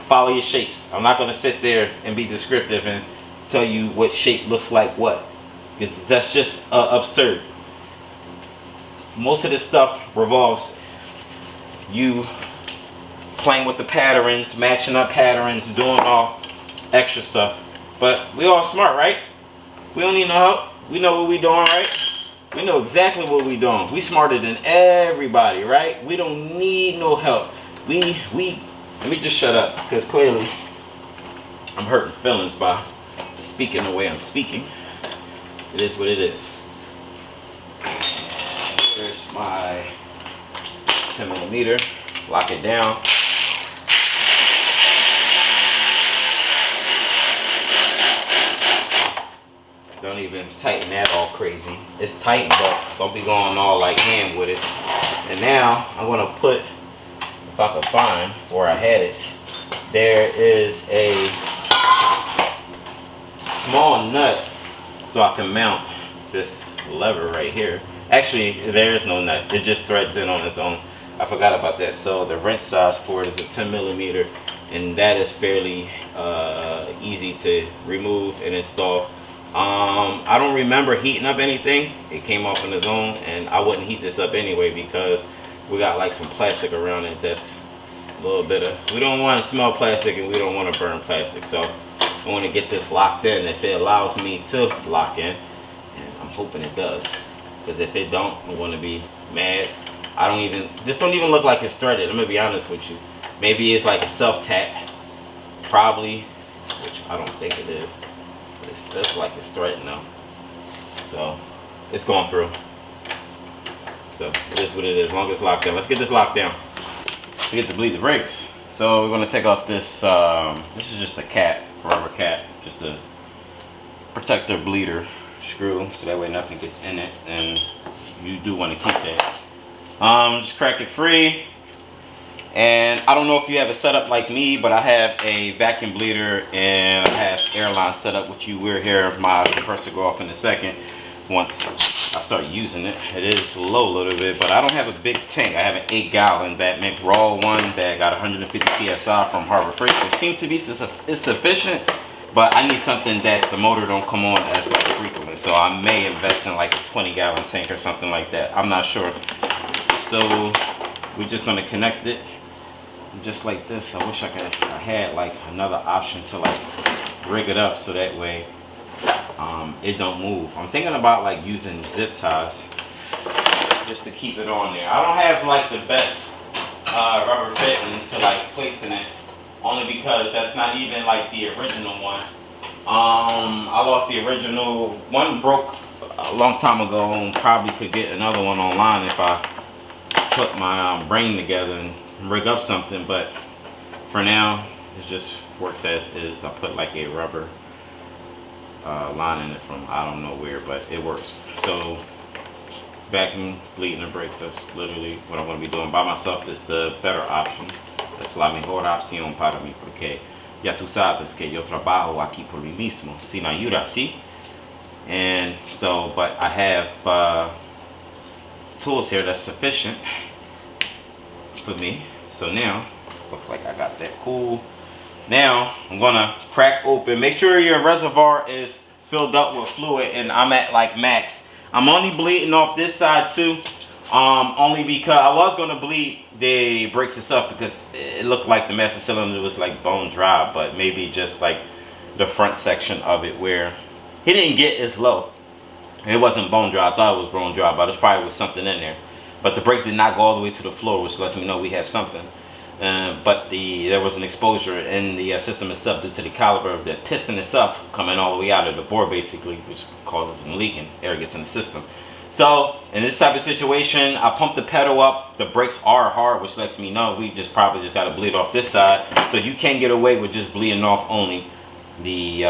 follow your shapes. I'm not going to sit there and be descriptive and tell you what shape looks like what, because that's just absurd. Most of this stuff revolves you playing with the patterns, matching up patterns, doing all extra stuff. But we all smart, right? We don't need no help. We know what we doing, right? We know exactly what we doing. We smarter than everybody, right? We don't need no help. Let me just shut up, because clearly I'm hurting feelings by speaking the way I'm speaking. It is what it is. Here's my 10mm. Lock it down. Don't even tighten that all crazy. It's tight, but don't be going all like hand with it. And now I'm gonna put, if I could find where I had it, there is a small nut so I can mount this lever right here. Actually, there is no nut. It just threads in on its own. I forgot about that. So the wrench size for it is a 10mm, and that is fairly easy to remove and install. I don't remember heating up anything. It came off on its own, and I wouldn't heat this up anyway because we got like some plastic around it that's a little bit of, we don't want to smell plastic and we don't want to burn plastic. So I want to get this locked in. If it allows me to lock in, and I'm hoping it does, because if it don't, I'm going to be mad. This don't even look like it's threaded. I'm going to be honest with you. Maybe it's like a self-tap, probably, which I don't think it is. But it feels like it's threaded now. So it's going through. So it is what it is, as long as it's locked in. Let's get this locked down. We get to bleed the brakes. So we're going to take out this, this is just a cap, rubber cap, just to protect the bleeder screw, so that way nothing gets in it, and you do want to keep that. Just crack it free. And I don't know if you have it set up like me, but I have a vacuum bleeder and I have airline set up, which you will hear my compressor go off in a second once I start using it. It is low a little bit, but I don't have a big tank. I have an 8-gallon Batman raw one that got 150 psi from Harbor Freight, which seems to be sufficient, but I need something that the motor don't come on as like frequently. So I may invest in like a 20-gallon tank or something like that. I'm not sure. So we're just gonna connect it just like this. I wish I had like another option to like rig it up so that way it don't move. I'm thinking about like using zip ties just to keep it on there. I don't have like the best rubber fitting to like placing it, only because that's not even like the original one. I lost the original one, broke a long time ago, and probably could get another one online if I put my brain together and rig up something. But for now it just works as is. I put like a rubber line in it from I don't know where, but it works. So vacuum bleeding the brakes, that's literally what I'm going to be doing by myself. This is the better option. Es la mejor opción para mí, porque ya tú sabes que yo trabajo aquí por mí mismo sin ayuda, ¿sí? And so, but I have tools here that's sufficient for me. So now looks like I got that cool. Now I'm gonna crack open. Make sure your reservoir is filled up with fluid, and I'm at like max. I'm only bleeding off this side too, only because I was gonna bleed the brakes itself because it looked like the master cylinder was like bone dry, but maybe just like the front section of it where he didn't get as low. It wasn't bone dry. I thought it was bone dry, but there's probably was something in there. But the brakes did not go all the way to the floor, which lets me know we have something. But there was an exposure in the system itself due to the caliber of the piston itself coming all the way out of the bore, basically, which causes a leak and air gets in the system. So in this type of situation, I pump the pedal up. The brakes are hard, which lets me know we probably just got to bleed off this side. So you can't get away with just bleeding off only the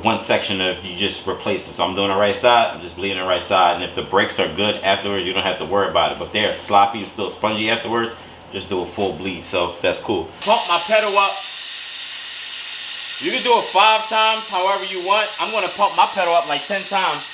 one section of you just replace it. So I'm doing the right side, I'm just bleeding the right side, and if the brakes are good afterwards, you don't have to worry about it. But they're sloppy and still spongy afterwards, just do a full bleed. So that's cool. Pump my pedal up. You can do it 5 times, however you want. I'm gonna pump my pedal up like 10 times.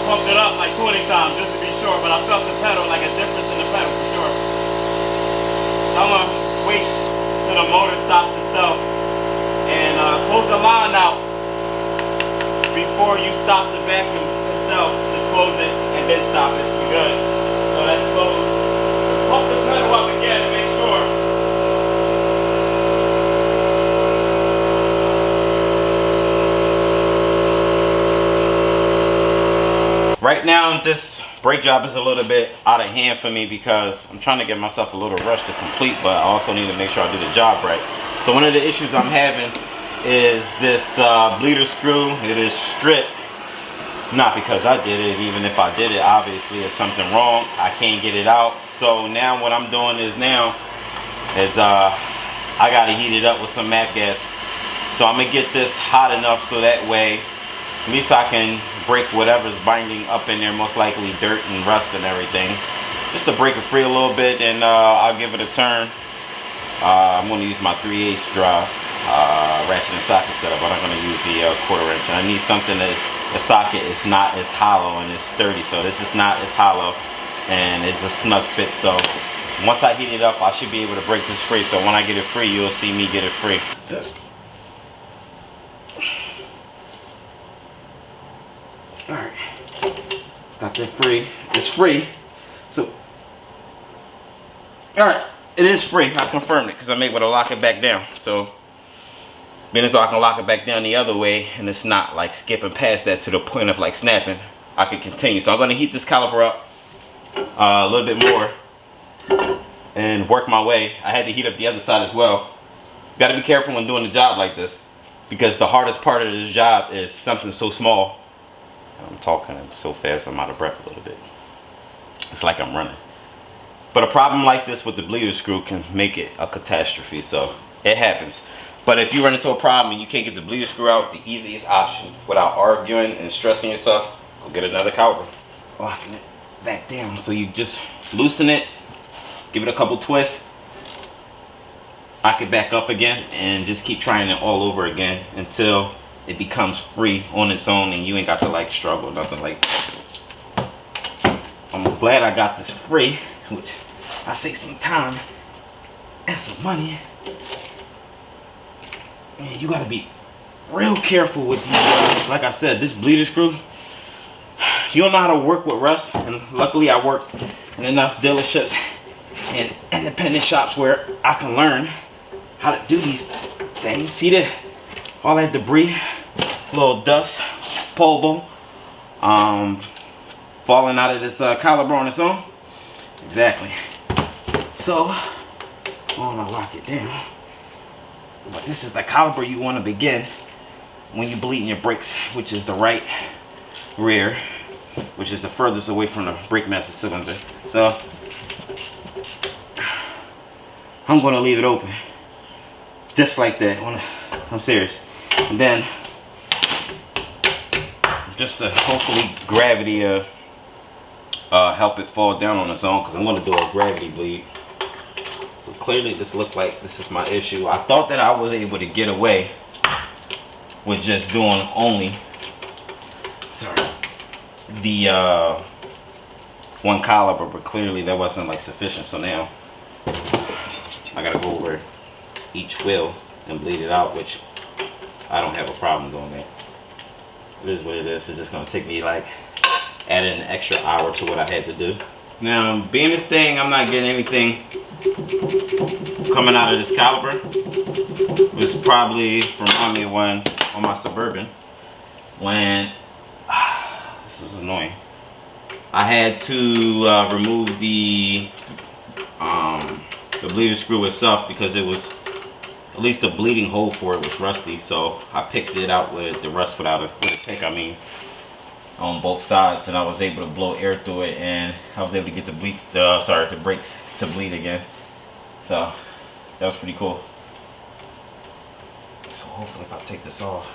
Pumped it up like 20 times just to be sure, but I felt the pedal, like a difference in the pedal for sure. So I'm gonna wait till the motor stops itself and close the line out before you stop the vacuum itself. Just close it and then stop it. We're good. So that's closed. Pump the pedal up again to make sure. Right now, this brake job is a little bit out of hand for me because I'm trying to get myself a little rush to complete, but I also need to make sure I do the job right. So one of the issues I'm having is this bleeder screw. It is stripped, not because I did it. Even if I did it, obviously there's something wrong. I can't get it out. So now what I'm doing is I gotta heat it up with some MAP gas. So I'm gonna get this hot enough so that way at least I can break whatever's binding up in there, most likely dirt and rust and everything. Just to break it free a little bit, and I'll give it a turn. I'm going to use my 3/8 drive ratchet and socket setup. I'm not going to use the quarter wrench. I need something that the socket is not as hollow and it's sturdy. So this is not as hollow and it's a snug fit. So once I heat it up, I should be able to break this free. So when I get it free, you'll see me get it free. Alright, got that free. It's free. So, alright, it is free. I confirmed it because I'm able to lock it back down. So, being as though I can lock it back down the other way and it's not like skipping past that to the point of like snapping, I can continue. So I'm going to heat this caliper up a little bit more and work my way. I had to heat up the other side as well. You got to be careful when doing a job like this because the hardest part of this job is something so small. I'm talking so fast I'm out of breath a little bit. It's like I'm running. But a problem like this with the bleeder screw can make it a catastrophe. So it happens. But if you run into a problem and you can't get the bleeder screw out, the easiest option without arguing and stressing yourself, go get another caliper. Locking it back down. So you just loosen it, give it a couple twists, lock it back up again, and just keep trying it all over again until it becomes free on its own and you ain't got to like struggle, nothing like that. I'm glad I got this free, which I saved some time and some money. Man, you gotta be real careful with these jobs. Like I said, this bleeder screw, you don't know how to work with rust, and luckily I work in enough dealerships and independent shops where I can learn how to do these things. See that? All that debris, little dust, polvo, falling out of this caliper on its own. Exactly. So, I want to lock it down. But this is the caliper you want to begin when you're bleeding your brakes, which is the right rear, which is the furthest away from the brake master cylinder. So, I'm going to leave it open. Just like that. I'm serious. And then, just to hopefully gravity help it fall down on its own, because I'm going to do a gravity bleed. So clearly this looked like this is my issue. I thought that I was able to get away with just doing only the one caliper, but clearly that wasn't like sufficient. So now I gotta go over each wheel and bleed it out, which I don't have a problem doing that. it is what it is. It's just gonna take me like adding an extra hour to what I had to do. Now, being this thing, I'm not getting anything coming out of this caliper. This probably remind me of one on my Suburban when this is annoying. I had to remove the bleeder screw itself because it was, at least the bleeding hole for it was rusty. So I picked it out with the rust with a pick, I mean, on both sides, and I was able to blow air through it, and I was able to get the brakes to bleed again. So that was pretty cool. So hopefully if I take this off,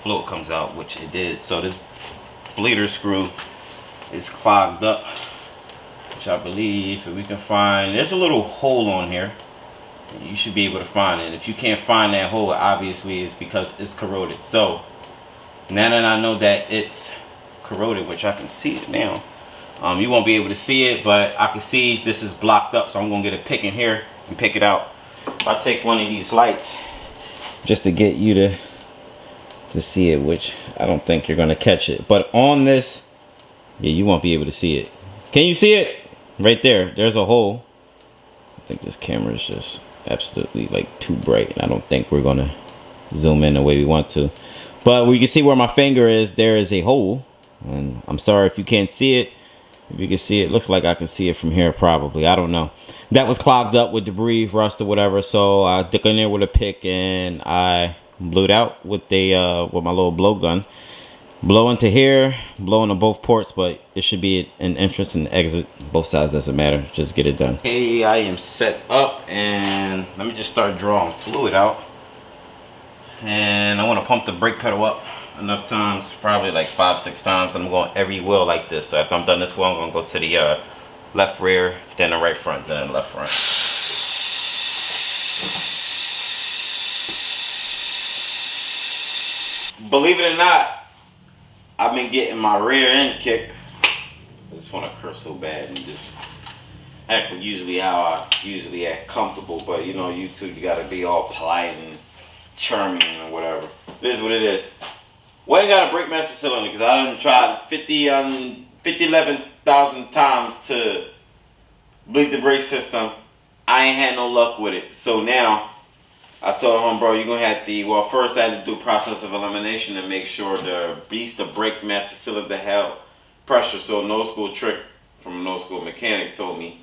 fluid comes out, which it did. So this bleeder screw is clogged up, which I believe if we can find, there's a little hole on here. You should be able to find it. If you can't find that hole, obviously it's because it's corroded. So now that I know that it's corroded, which I can see it now, you won't be able to see it, but I can see this is blocked up. So I'm gonna get a pick in here and pick it out. If I take one of these lights just to get you to see it, which I don't think you're gonna catch it, but on this, yeah, you won't be able to see it. Can you see it? Right there, there's a hole. I think this camera is just absolutely like too bright, and I don't think we're gonna zoom in the way we want to. But you can see where my finger is, there is a hole, and I'm sorry if you can't see it. If you can see it, looks like I can see it from here probably, I don't know. That was clogged up with debris, rust or whatever, so I dug in there with a pick and I blew it out with with my little blow gun. Blow into here, blow into both ports, but it should be an entrance and exit. Both sides, doesn't matter, just get it done. Okay, I am set up, and let me just start drawing fluid out. And I want to pump the brake pedal up enough times, probably like 5-6 times. I'm going every wheel like this. So after I'm done this wheel, I'm going to go to the left rear, then the right front, then the left front. Believe it or not, I've been getting my rear end kicked. I just want to curse so bad and just act usually how I usually act comfortable. But you know, YouTube, you got to be all polite and charming or whatever. It is what it is. Well, I ain't got a brake master cylinder because I done tried 11,000 times to bleed the brake system. I ain't had no luck with it. So now I told him, bro, you're gonna have to, well, first I had to do process of elimination to make sure the brake master cylinder held pressure. So a no school trick from a no school mechanic told me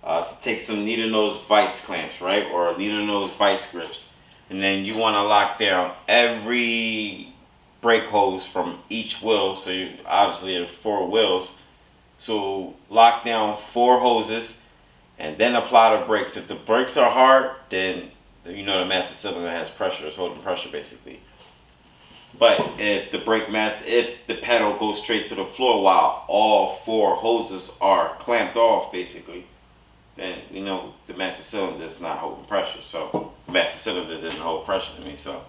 to take some needle nose vice clamps, right? Or needle nose vice grips. And then you wanna lock down every brake hose from each wheel. So you obviously have 4 wheels. So lock down 4 hoses and then apply the brakes. If the brakes are hard, then you know the master cylinder has pressure, it's holding pressure basically. But if the pedal goes straight to the floor while all 4 hoses are clamped off basically, then you know the master cylinder is not holding pressure. So the master cylinder doesn't hold pressure to me. So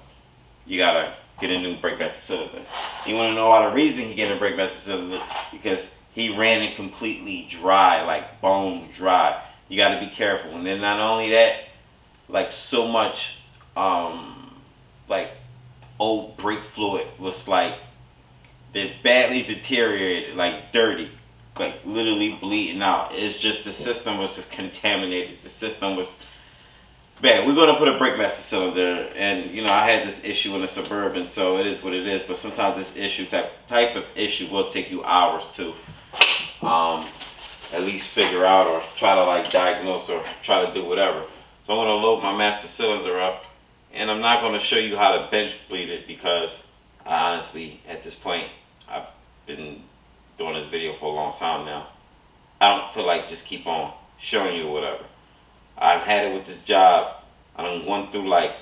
you gotta get a new brake master cylinder. You wanna know why the reason he get a brake master cylinder? Because he ran it completely dry, like bone dry. You gotta be careful. And then not only that, like so much like old brake fluid was like, they badly deteriorated, like dirty, like literally bleeding out. It's just the system was just contaminated. The system was bad. We're gonna put a brake master cylinder, and you know I had this issue in a Suburban, so it is what it is. But sometimes this issue type of issue will take you hours to at least figure out or try to like diagnose or try to do whatever. So I'm going to load my master cylinder up, and I'm not going to show you how to bench bleed it because I honestly, at this point, I've been doing this video for a long time now. I don't feel like just keep on showing you whatever. I've had it with this job. I done went through like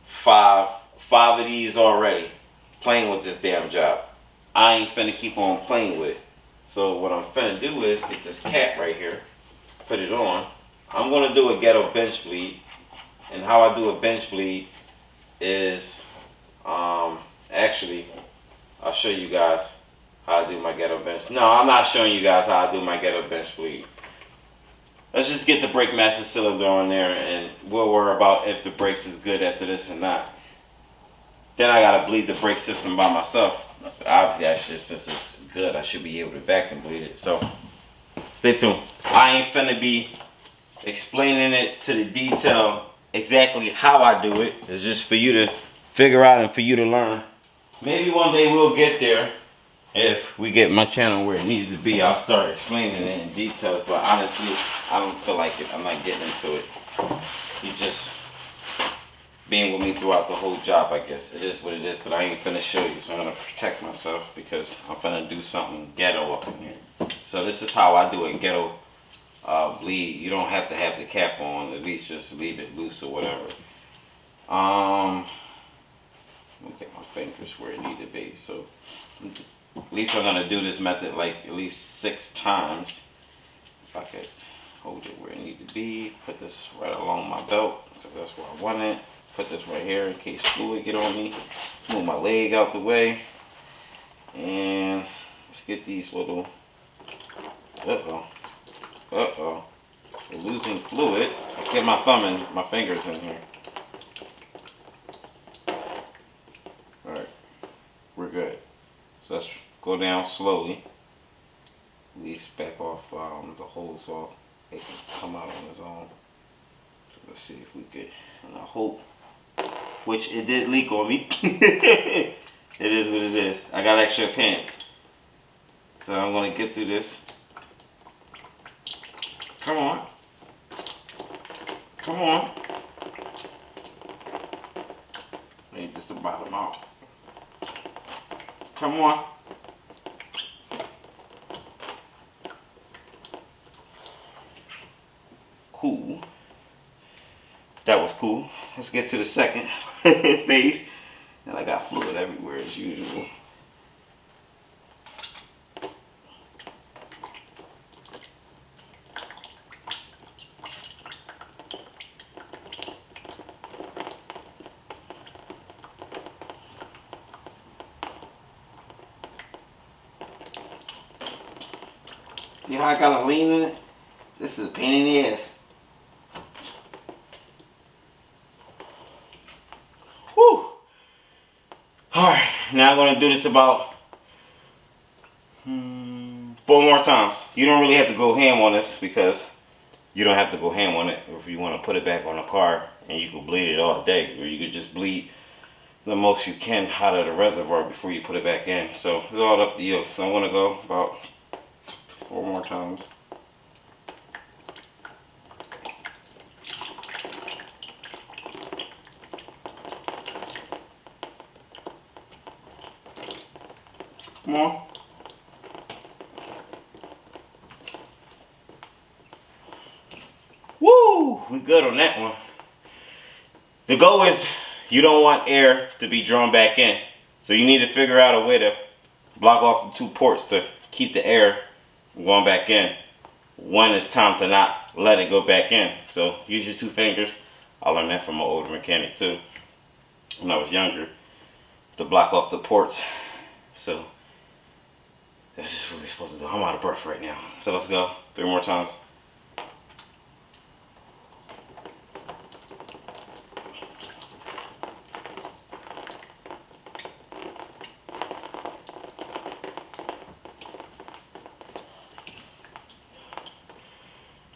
five of these already playing with this damn job. I ain't finna keep on playing with it. So what I'm finna do is get this cap right here, put it on. I'm gonna do a ghetto bench bleed, and how I do a bench bleed is, actually, I'll show you guys how I do my ghetto bench. No, I'm not showing you guys how I do my ghetto bench bleed. Let's just get the brake master cylinder on there, and we'll worry about if the brakes is good after this or not. Then I gotta bleed the brake system by myself. So obviously, since it's good, I should be able to vacuum bleed it. So stay tuned. I ain't finna be explaining it to the detail exactly how I do it. It's just for you to figure out and for you to learn. Maybe one day we'll get there. If we get my channel where it needs to be, I'll start explaining it in detail. But honestly, I don't feel like it. I'm not getting into it. You just being with me throughout the whole job, I guess. It is what it is, but I ain't finna show you. So I'm gonna protect myself because I'm finna do something ghetto up in here. So this is how I do it, ghetto bleed. You don't have to have the cap on. At least just leave it loose or whatever. Look at my fingers where it need to be. So at least I'm gonna do this method like at least 6 times. If I could hold it where it need to be, put this right along my belt because that's where I want it. Put this right here in case fluid get on me. Move my leg out the way, and let's get these little. We're losing fluid. Let's get my thumb and my fingers in here. All right, we're good. So let's go down slowly. At least back off the hole so it can come out on its own. So let's see if we could, and I hope, which it did leak on me. It is what it is. I got extra pants. So I'm gonna get through this. Come on. Come on. Maybe just the bottom out. Come on. Cool. That was cool. Let's get to the second phase. And I got fluid everywhere as usual. See how I got a lean in it? This is a pain in the ass. Whew. Alright, now I'm going to do this about 4 more times. You don't really have to go ham on this because you don't have to go ham on it if you want to put it back on the car and you can bleed it all day, or you could just bleed the most you can out of the reservoir before you put it back in. So it's all up to you. So I'm going to go about 4 more times. Come on. Woo! We good on that one. The goal is you don't want air to be drawn back in. So you need to figure out a way to block off the 2 ports to keep the air from going back in when it's time to not let it go back in. So use your 2 fingers. I learned that from an older mechanic too when I was younger, to block off the ports. So this is what we're supposed to do. I'm out of breath right now. So let's go 3 more times.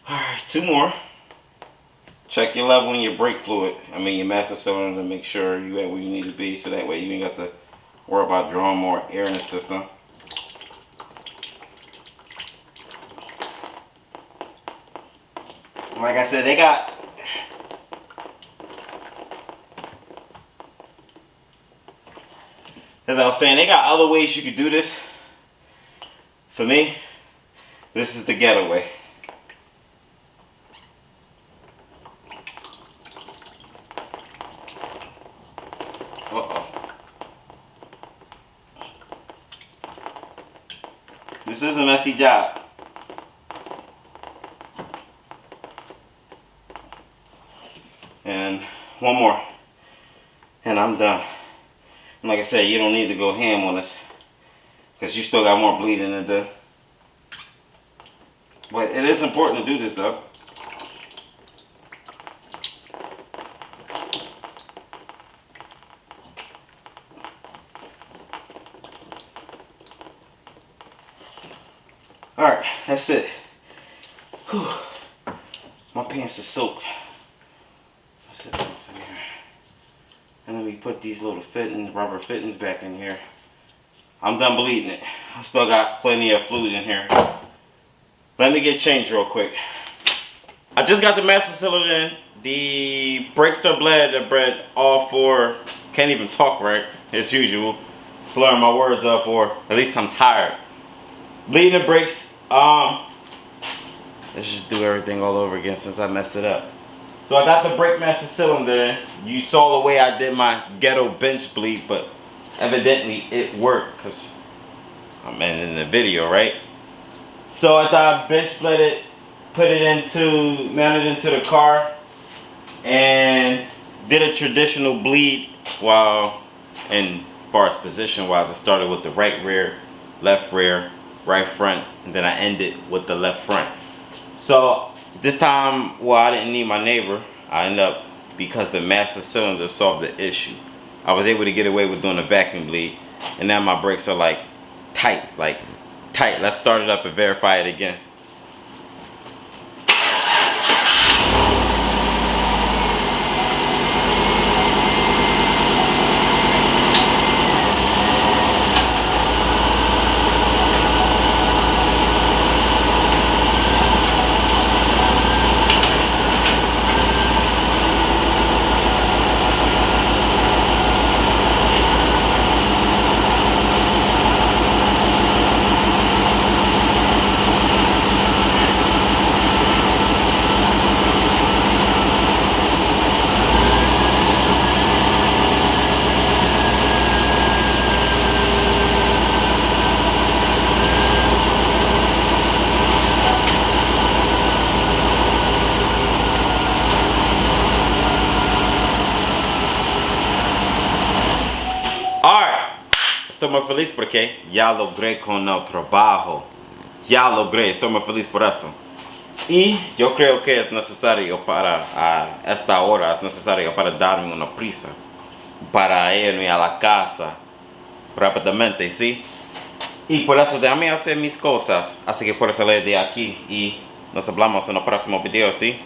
Alright, 2 more. Check your level in your brake fluid. I mean your master cylinder, to make sure you at where you need to be, so that way you ain't got to worry about drawing more air in the system. Like I said, they got, as I was saying, they got other ways you could do this. For me, this is the getaway. This is a messy job. And 1 more. And I'm done. And like I said, you don't need to go ham on this, because you still got more bleeding to do. But it is important to do this though. Alright, that's it. Whew. My pants are soaked. Let's sit off in here. And let me put these little fittings, rubber fittings back in here. I'm done bleeding it. I still got plenty of fluid in here. Let me get changed real quick. I just got the master cylinder in. The brakes are bled. They're bled all four. Can't even talk right as usual. Slurring my words up, or at least I'm tired. Bleeding the brakes. Let's just do everything all over again since I messed it up. So I got the brake master cylinder in. You saw the way I did my ghetto bench bleed, but evidently it worked because I'm in the video, right? So I thought I bench bled it, mounted into the car, and did a traditional bleed while in far as position wise. I started with the right rear, right front, and then I ended with the left front. So this time, well, I didn't need my neighbor. I ended up, because the master cylinder solved the issue, I was able to get away with doing a vacuum bleed, and now my brakes are like tight. Let's start it up and verify it again. Alright, estoy muy feliz porque ya logré con el trabajo. Ya logré, estoy muy feliz por eso. Y yo creo que es necesario para esta hora, es necesario para darme una prisa, para irme a la casa rápidamente, ¿sí? Y por eso déjame hacer mis cosas, así que por eso le de aquí y nos hablamos en el próximo video, ¿sí?